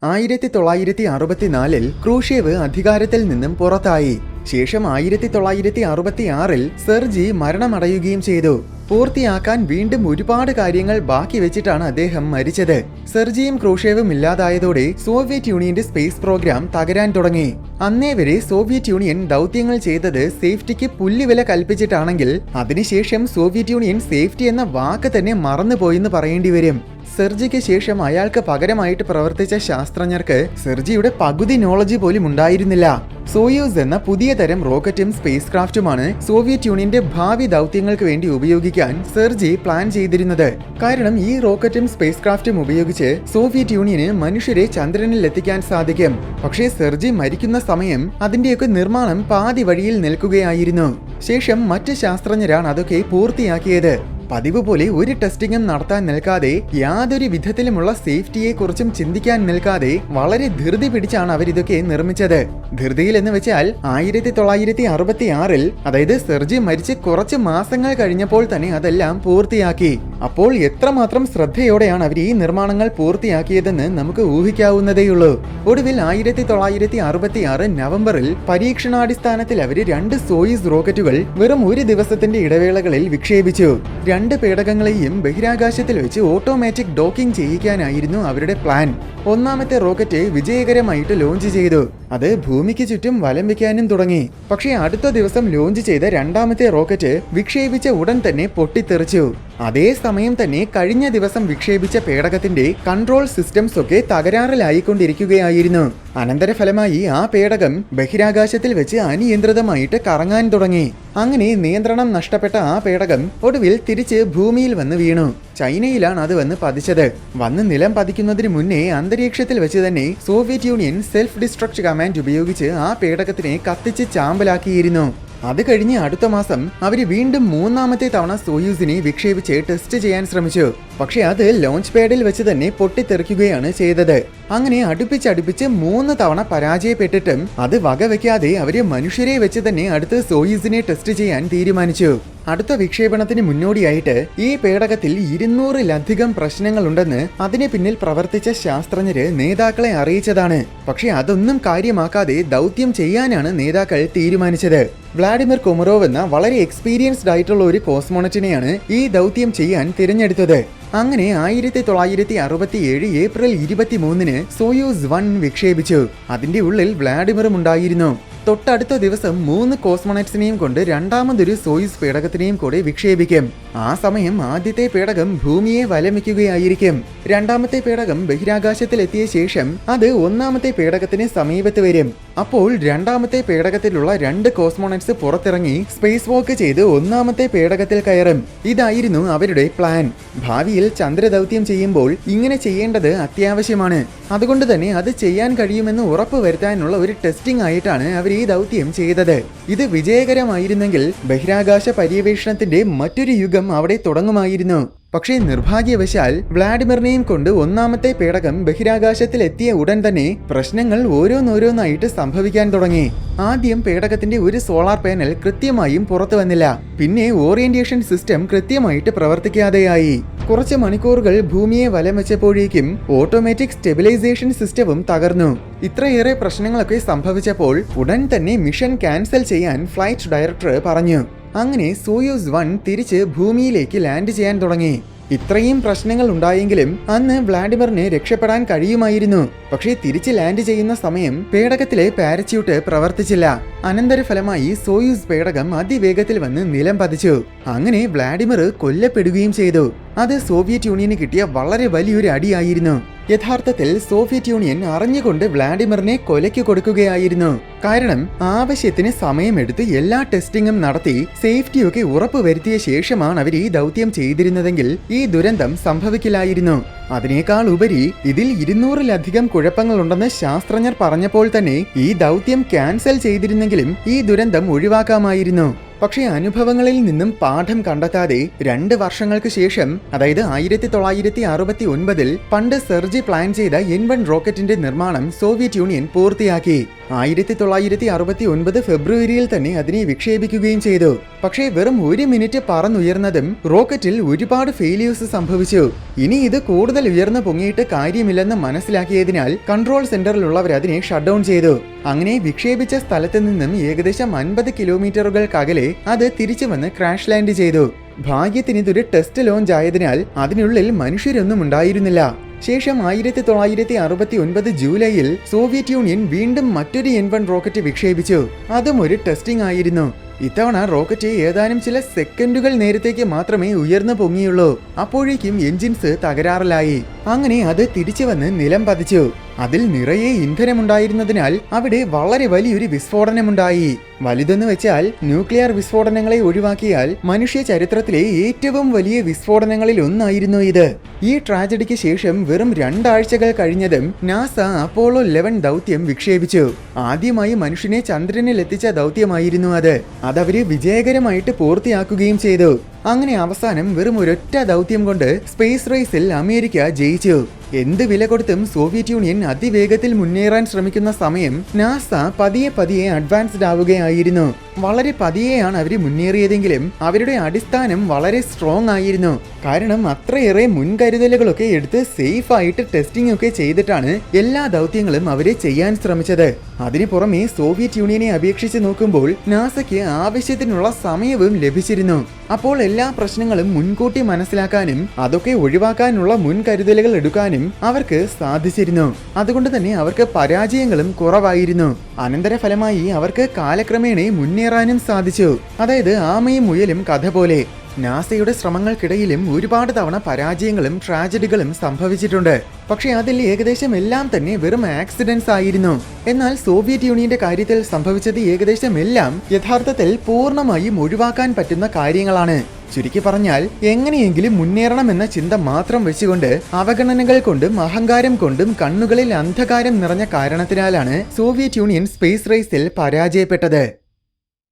1964 ക്രൂഷേവ് അധികാരത്തിൽ നിന്നും പുറത്തായി. ശേഷം 1966 സെർജി മരണമടയുകയും ചെയ്തു. പൂർത്തിയാക്കാൻ വീണ്ടും ഒരുപാട് കാര്യങ്ങൾ ബാക്കി വെച്ചിട്ടാണ് അദ്ദേഹം മരിച്ചത്. സെർജിയും ക്രൂഷേവും ഇല്ലാതായതോടെ സോവിയറ്റ് യൂണിയന്റെ സ്പേസ് പ്രോഗ്രാം തകരാൻ തുടങ്ങി. അന്നേ വരെ സോവിയറ്റ് യൂണിയൻ ദൗത്യങ്ങൾ ചെയ്തത് സേഫ്റ്റിക്ക് പുല്ലുവില കൽപ്പിച്ചിട്ടാണെങ്കിൽ അതിനുശേഷം സോവിയറ്റ് യൂണിയൻ സേഫ്റ്റി എന്ന വാക്ക് തന്നെ മറന്നുപോയെന്ന് പറയേണ്ടി വരും. സെർജിക്ക് ശേഷം അയാൾക്ക് പകരമായിട്ട് പ്രവർത്തിച്ച ശാസ്ത്രജ്ഞർക്ക് സെർജിയുടെ പകുതി നോളജ് പോലും ഉണ്ടായിരുന്നില്ല. സോയൂസ് എന്ന പുതിയ തരം റോക്കറ്റും സ്പേസ് ക്രാഫ്റ്റുമാണ് സോവിയറ്റ് യൂണിയന്റെ ഭാവി ദൗത്യങ്ങൾക്ക് വേണ്ടി ഉപയോഗിക്കാൻ സെർജി പ്ലാൻ ചെയ്തിരുന്നത്. കാരണം ഈ റോക്കറ്റും സ്പേസ് ക്രാഫ്റ്റും ഉപയോഗിച്ച് സോവിയറ്റ് യൂണിയന് മനുഷ്യരെ ചന്ദ്രനിൽ എത്തിക്കാൻ സാധിക്കും. പക്ഷേ സെർജി മരിക്കുന്ന സമയം അതിന്റെയൊക്കെ നിർമ്മാണം പാതി വഴിയിൽ നിൽക്കുകയായിരുന്നു. ശേഷം മറ്റ് ശാസ്ത്രജ്ഞരാണ് അതൊക്കെ പൂർത്തിയാക്കിയത്. പതിവ് പോലെ ഒരു ടെസ്റ്റിംഗും നടത്താൻ നിൽക്കാതെ, യാതൊരു വിധത്തിലുമുള്ള സേഫ്റ്റിയെ കുറിച്ചും ചിന്തിക്കാൻ നിൽക്കാതെ വളരെ ധൃതി പിടിച്ചാണ് അവരിതൊക്കെ നിർമ്മിച്ചത്. ധൃതിയിൽ എന്ന് വെച്ചാൽ 1966 അതായത് സെർജി മരിച്ച് കുറച്ച് മാസങ്ങൾ കഴിഞ്ഞപ്പോൾ തന്നെ അതെല്ലാം പൂർത്തിയാക്കി. അപ്പോൾ എത്രമാത്രം ശ്രദ്ധയോടെയാണ് അവർ ഈ നിർമ്മാണങ്ങൾ പൂർത്തിയാക്കിയതെന്ന് നമുക്ക് ഊഹിക്കാവുന്നതേയുള്ളൂ. ഒടുവിൽ 1966 നവംബറിൽ പരീക്ഷണാടിസ്ഥാനത്തിൽ അവർ 2 സോയൂസ് റോക്കറ്റുകൾ വെറും ഒരു ദിവസത്തിന്റെ ഇടവേളകളിൽ വിക്ഷേപിച്ചു. 2 പേടകങ്ങളെയും ബഹിരാകാശത്തിൽ വെച്ച് ഓട്ടോമാറ്റിക് ഡോക്കിംഗ് ചെയ്യിക്കാനായിരുന്നു അവരുടെ പ്ലാൻ. ഒന്നാമത്തെ റോക്കറ്റ് വിജയകരമായിട്ട് ലോഞ്ച് ചെയ്തു. അത് ഭൂമിക്ക് ചുറ്റും വലം വയ്ക്കാനും തുടങ്ങി. പക്ഷേ അടുത്ത ദിവസം ലോഞ്ച് ചെയ്ത രണ്ടാമത്തെ റോക്കറ്റ് വിക്ഷേപിച്ച ഉടൻ തന്നെ പൊട്ടിത്തെറിച്ചു. അതേസമയം തന്നെ കഴിഞ്ഞ ദിവസം വിക്ഷേപിച്ച പേടകത്തിന്റെ കൺട്രോൾ സിസ്റ്റംസ് ഒക്കെ തകരാറിലായിക്കൊണ്ടിരിക്കുകയായിരുന്നു. അനന്തരഫലമായി ആ പേടകം ബഹിരാകാശത്തിൽ വെച്ച് അനിയന്ത്രിതമായിട്ട് കറങ്ങാൻ തുടങ്ങി. അങ്ങനെ നിയന്ത്രണം നഷ്ടപ്പെട്ട ആ പേടകം ഒടുവിൽ തിരിച്ച് ഭൂമിയിൽ വന്ന് വീണു. ചൈനയിലാണ് അത് വന്ന് പതിച്ചത്. വന്ന് നിലം പതിക്കുന്നതിന് മുന്നേ അന്തരീക്ഷത്തിൽ വെച്ച് തന്നെ Soviet union self distract command ഉപയോഗിച്ച് ആ പേടകത്തിനെ കത്തിച്ച് ചാമ്പലാക്കിയിരുന്നു. അത് കഴിഞ്ഞ് അടുത്ത മാസം അവര് വീണ്ടും 3ാമത്തെ തവണ സോയൂസിനെ വിക്ഷേപിച്ച് ടെസ്റ്റ് ചെയ്യാൻ ശ്രമിച്ചു. പക്ഷെ അത് ലോഞ്ച് പാഡിൽ വെച്ച് തന്നെ പൊട്ടിത്തെറിക്കുകയാണ് ചെയ്തത്. അങ്ങനെ അടുപ്പിച്ച് 3 തവണ പരാജയപ്പെട്ടിട്ടും അത് വകവെക്കാതെ അവര് മനുഷ്യരെ വെച്ച് തന്നെ അടുത്ത് സോയൂസിനെ ടെസ്റ്റ് ചെയ്യാൻ തീരുമാനിച്ചു. അടുത്ത വിക്ഷേപണത്തിന് മുന്നോടിയായിട്ട് ഈ പേടകത്തിൽ 200-ലധികം പ്രശ്നങ്ങളുണ്ടെന്ന് അതിന് പിന്നിൽ പ്രവർത്തിച്ച ശാസ്ത്രജ്ഞര് നേതാക്കളെ അറിയിച്ചതാണ്. പക്ഷെ അതൊന്നും കാര്യമാക്കാതെ ദൗത്യം ചെയ്യാനാണ് നേതാക്കൾ തീരുമാനിച്ചത്. വ്ളാഡിമിർ കൊമറോവ് എന്ന വളരെ എക്സ്പീരിയൻസ്ഡ് ആയിട്ടുള്ള ഒരു കോസ്മോണറ്റിനെയാണ് ഈ ദൗത്യം ചെയ്യാൻ തിരഞ്ഞെടുത്തത്. അങ്ങനെ 1967 ഏപ്രിൽ 23-ന് സോയൂസ് 1 വിക്ഷേപിച്ചു. അതിന്റെ ഉള്ളിൽ വ്ളാഡിമിറും ഉണ്ടായിരുന്നു. തൊട്ടടുത്ത ദിവസം 3 കോസ്മോണറ്റ്സിനെയും കൊണ്ട് രണ്ടാമതൊരു സോയൂസ് പേടകത്തിനെയും കൂടെ വിക്ഷേപിക്കും. ആ സമയം ആദ്യത്തെ പേടകം ഭൂമിയെ വലമിക്കുകയായിരിക്കും. രണ്ടാമത്തെ പേടകം ബഹിരാകാശത്തിൽ എത്തിയ ശേഷം അത് 1ാമത്തെ പേടകത്തിന് സമീപത്ത് വരും. അപ്പോൾ രണ്ടാമത്തെ പേടകത്തിലുള്ള 2 കോസ്മോണറ്റ്സ് പുറത്തിറങ്ങി സ്പേസ് വാക്ക് ചെയ്ത് 1ാമത്തെ പേടകത്തിൽ കയറും. ഇതായിരുന്നു അവരുടെ പ്ലാൻ. ഭാവിയിൽ ചന്ദ്രദൗത്യം ചെയ്യുമ്പോൾ ഇങ്ങനെ ചെയ്യേണ്ടത് അത്യാവശ്യമാണ്. അതുകൊണ്ട് തന്നെ അത് ചെയ്യാൻ കഴിയുമെന്ന് ഉറപ്പ് വരുത്താനുള്ള ഒരു ടെസ്റ്റിംഗ് ആയിട്ടാണ് അവർ ഈ ദൗത്യം ചെയ്തത്. ഇത് വിജയകരമായിരുന്നെങ്കിൽ ബഹിരാകാശ പര്യവേഷണത്തിന്റെ മറ്റൊരു യുഗം അവിടെ തുടങ്ങുമായിരുന്നു. പക്ഷേ നിർഭാഗ്യവശാൽ വ്ളാഡിമിറിനെയും കൊണ്ട് 1ാമത്തെ പേടകം ബഹിരാകാശത്തിൽ എത്തിയ ഉടൻ തന്നെ പ്രശ്നങ്ങൾ ഓരോന്നോരോന്നായിട്ട് സംഭവിക്കാൻ തുടങ്ങി. ആദ്യം പേടകത്തിന്റെ ഒരു സോളാർ പാനൽ കൃത്യമായും പുറത്തു വന്നില്ല. പിന്നെ ഓറിയന്റേഷൻ സിസ്റ്റം കൃത്യമായിട്ട് പ്രവർത്തിക്കാതെയായി. കുറച്ച് മണിക്കൂറുകൾ ഭൂമിയെ വലം വെച്ചപ്പോഴേക്കും ഓട്ടോമാറ്റിക് സ്റ്റെബിലൈസേഷൻ സിസ്റ്റവും തകർന്നു. ഇത്രയേറെ പ്രശ്നങ്ങളൊക്കെ സംഭവിച്ചപ്പോൾ ഉടൻ തന്നെ മിഷൻ ക്യാൻസൽ ചെയ്യാൻ ഫ്ലൈറ്റ് ഡയറക്ടർ പറഞ്ഞു. അങ്ങനെ സോയൂസ് 1 തിരിച്ച് ഭൂമിയിലേക്ക് ലാൻഡ് ചെയ്യാൻ തുടങ്ങി. ഇത്രയും പ്രശ്നങ്ങൾ ഉണ്ടായെങ്കിലും അന്ന് വ്ളാഡിമിറിന് രക്ഷപ്പെടാൻ കഴിയുമായിരുന്നു. പക്ഷേ തിരിച്ച് ലാൻഡ് ചെയ്യുന്ന സമയം പേടകത്തിലെ പാരച്യൂട്ട് പ്രവർത്തിച്ചില്ല. അനന്തരഫലമായി സോയൂസ് പേടകം അതിവേഗത്തിൽ വന്ന് നിലം പതിച്ചു. അങ്ങനെ വ്ളാഡിമിർ കൊല്ലപ്പെടുകയും ചെയ്തു. അത് സോവിയറ്റ് യൂണിയന് കിട്ടിയ വളരെ വലിയൊരു അടിയായിരുന്നു. യഥാർത്ഥത്തിൽ സോവിയറ്റ് യൂണിയൻ അറിഞ്ഞുകൊണ്ട് വ്ളാഡിമിറിനെ കൊലയ്ക്ക് കൊടുക്കുകയായിരുന്നു. കാരണം ആവശ്യത്തിന് സമയമെടുത്ത് എല്ലാ ടെസ്റ്റിംഗും നടത്തി സേഫ്റ്റിയൊക്കെ ഉറപ്പ് വരുത്തിയ ശേഷമാണ് അവർ ഈ ദൗത്യം ചെയ്തിരുന്നതെങ്കിൽ ഈ ദുരന്തം സംഭവിക്കില്ലായിരുന്നു. അതിനേക്കാൾ ഉപരി ഇതിൽ 200-ലധികം കുഴപ്പങ്ങളുണ്ടെന്ന് ശാസ്ത്രജ്ഞർ പറഞ്ഞപ്പോൾ തന്നെ ഈ ദൗത്യം ക്യാൻസൽ ചെയ്തിരുന്നെങ്കിലും ഈ ദുരന്തം ഒഴിവാക്കാമായിരുന്നു. പക്ഷേ അനുഭവങ്ങളിൽ നിന്നും പാഠം കണ്ടെത്താതെ 2 വർഷങ്ങൾക്ക് ശേഷം, അതായത് 1969-ൽ പണ്ട് സെർജി പ്ലാൻ ചെയ്ത N1 റോക്കറ്റിന്റെ നിർമ്മാണം സോവിയറ്റ് യൂണിയൻ പൂർത്തിയാക്കി. 1969 ഫെബ്രുവരിയിൽ തന്നെ അതിനെ വിക്ഷേപിക്കുകയും ചെയ്തു. പക്ഷേ വെറും 1 മിനിറ്റ് പറന്നുയർന്നതും റോക്കറ്റിൽ ഒരുപാട് ഫെയിലിയേഴ്സ് സംഭവിച്ചു. ഇനി ഇത് കൂടുതൽ ഉയർന്നു പൊങ്ങിയിട്ട് കാര്യമില്ലെന്ന് മനസ്സിലാക്കിയതിനാൽ കൺട്രോൾ സെന്ററിലുള്ളവർ അതിനെ ഷട്ട് ഡൗൺ ചെയ്തു. അങ്ങനെ വിക്ഷേപിച്ച സ്ഥലത്ത് നിന്നും ഏകദേശം 50 കിലോമീറ്ററുകൾക്കകലെ അത് തിരിച്ചു വന്ന് ക്രാഷ് ലാൻഡ് ചെയ്തു. ഭാഗ്യത്തിന് ഇതൊരു ടെസ്റ്റ് ലോഞ്ച് ആയതിനാൽ അതിനുള്ളിൽ മനുഷ്യരൊന്നും ഉണ്ടായിരുന്നില്ല. ശേഷം 1969 ജൂലൈയിൽ സോവിയറ്റ് യൂണിയൻ വീണ്ടും മറ്റൊരു N1 റോക്കറ്റ് വിക്ഷേപിച്ചു. അതും ഒരു ടെസ്റ്റിംഗ് ആയിരുന്നു. ഇത്തവണ റോക്കറ്റ് ഏതാനും ചില സെക്കൻഡുകൾ നേരത്തേക്ക് മാത്രമേ ഉയർന്നു പൊങ്ങിയുള്ളൂ. അപ്പോഴേക്കും എഞ്ചിൻസ് തകരാറിലായി. അങ്ങനെ അത് തിരിച്ചു വന്ന് നിലം പതിച്ചു. അതിൽ നിറയെ ഇന്ധനമുണ്ടായിരുന്നതിനാൽ അവിടെ വളരെ വലിയൊരു വിസ്ഫോടനമുണ്ടായി. വലുതെന്ന് വെച്ചാൽ ന്യൂക്ലിയർ വിസ്ഫോടനങ്ങളെ ഒഴിവാക്കിയാൽ മനുഷ്യ ചരിത്രത്തിലെ ഏറ്റവും വലിയ വിസ്ഫോടനങ്ങളിൽ ഒന്നായിരുന്നു ഇത്. ഈ ട്രാജഡിക്ക് ശേഷം വെറും 2 ആഴ്ചകൾ കഴിഞ്ഞതും നാസ അപ്പോളോ 11 ദൗത്യം വിക്ഷേപിച്ചു. ആദ്യമായി മനുഷ്യനെ ചന്ദ്രനിൽ എത്തിച്ച ദൗത്യമായിരുന്നു അത്. അതവര് വിജയകരമായിട്ട് പൂർത്തിയാക്കുകയും ചെയ്തു. അങ്ങനെ അവസാനം വെറും ഒരൊറ്റ ദൗത്യം കൊണ്ട് സ്പേസ് റേസിൽ അമേരിക്ക ജയിച്ചു. എന്ത് വില കൊടുത്തും സോവിയറ്റ് യൂണിയൻ അതിവേഗത്തിൽ മുന്നേറാൻ ശ്രമിക്കുന്ന സമയം നാസ പതിയെ അഡ്വാൻസ്ഡ് ആവുകയായിരുന്നു. വളരെ പതിയെയാണ് അവർ മുന്നേറിയതെങ്കിലും അവരുടെ അടിസ്ഥാനം വളരെ സ്ട്രോങ് ആയിരുന്നു. കാരണം അത്രയേറെ മുൻകരുതലുകളൊക്കെ എടുത്ത് സേഫ് ആയിട്ട് ടെസ്റ്റിംഗ് ഒക്കെ ചെയ്തിട്ടാണ് എല്ലാ ദൗത്യങ്ങളും അവരെ ചെയ്യാൻ ശ്രമിച്ചത്. അതിനു പുറമെ സോവിയറ്റ് യൂണിയനെ അപേക്ഷിച്ച് നോക്കുമ്പോൾ നാസയ്ക്ക് ആവശ്യത്തിനുള്ള സമയവും ലഭിച്ചിരുന്നു. അപ്പോൾ എല്ലാ പ്രശ്നങ്ങളും മുൻകൂട്ടി മനസ്സിലാക്കാനും അതൊക്കെ ഒഴിവാക്കാനുള്ള മുൻകരുതലുകൾ എടുക്കാനും അവർക്ക് സാധിച്ചിരുന്നു. അതുകൊണ്ട് തന്നെ അവർക്ക് പരാജയങ്ങളും കുറവായിരുന്നു. അനന്തരഫലമായി അവർക്ക് കാലക്രമേണ മുന്നേറാനും സാധിച്ചു. അതായത് ആമയും മുയലും കഥ പോലെ. നാസയുടെ ശ്രമങ്ങൾക്കിടയിലും ഒരുപാട് തവണ പരാജയങ്ങളും ട്രാജഡികളും സംഭവിച്ചിട്ടുണ്ട്. പക്ഷേ അതിൽ ഏകദേശം എല്ലാം തന്നെ വെറും ആക്സിഡൻസ് ആയിരുന്നു. എന്നാൽ സോവിയറ്റ് യൂണിയന്റെ കാര്യത്തിൽ സംഭവിച്ചത് ഏകദേശം എല്ലാം യഥാർത്ഥത്തിൽ പൂർണ്ണമായും ഒഴിവാക്കാൻ പറ്റുന്ന കാര്യങ്ങളാണ്. ചുരുക്കി പറഞ്ഞാൽ എങ്ങനെയെങ്കിലും മുന്നേറണമെന്ന ചിന്ത മാത്രം വെച്ചുകൊണ്ട് അവഗണനകൾ കൊണ്ടും അഹങ്കാരം കൊണ്ടും കണ്ണുകളിൽ അന്ധകാരം നിറഞ്ഞ കാരണത്തിനാലാണ് സോവിയറ്റ് യൂണിയൻ സ്പേസ് റേസിൽ പരാജയപ്പെട്ടത്.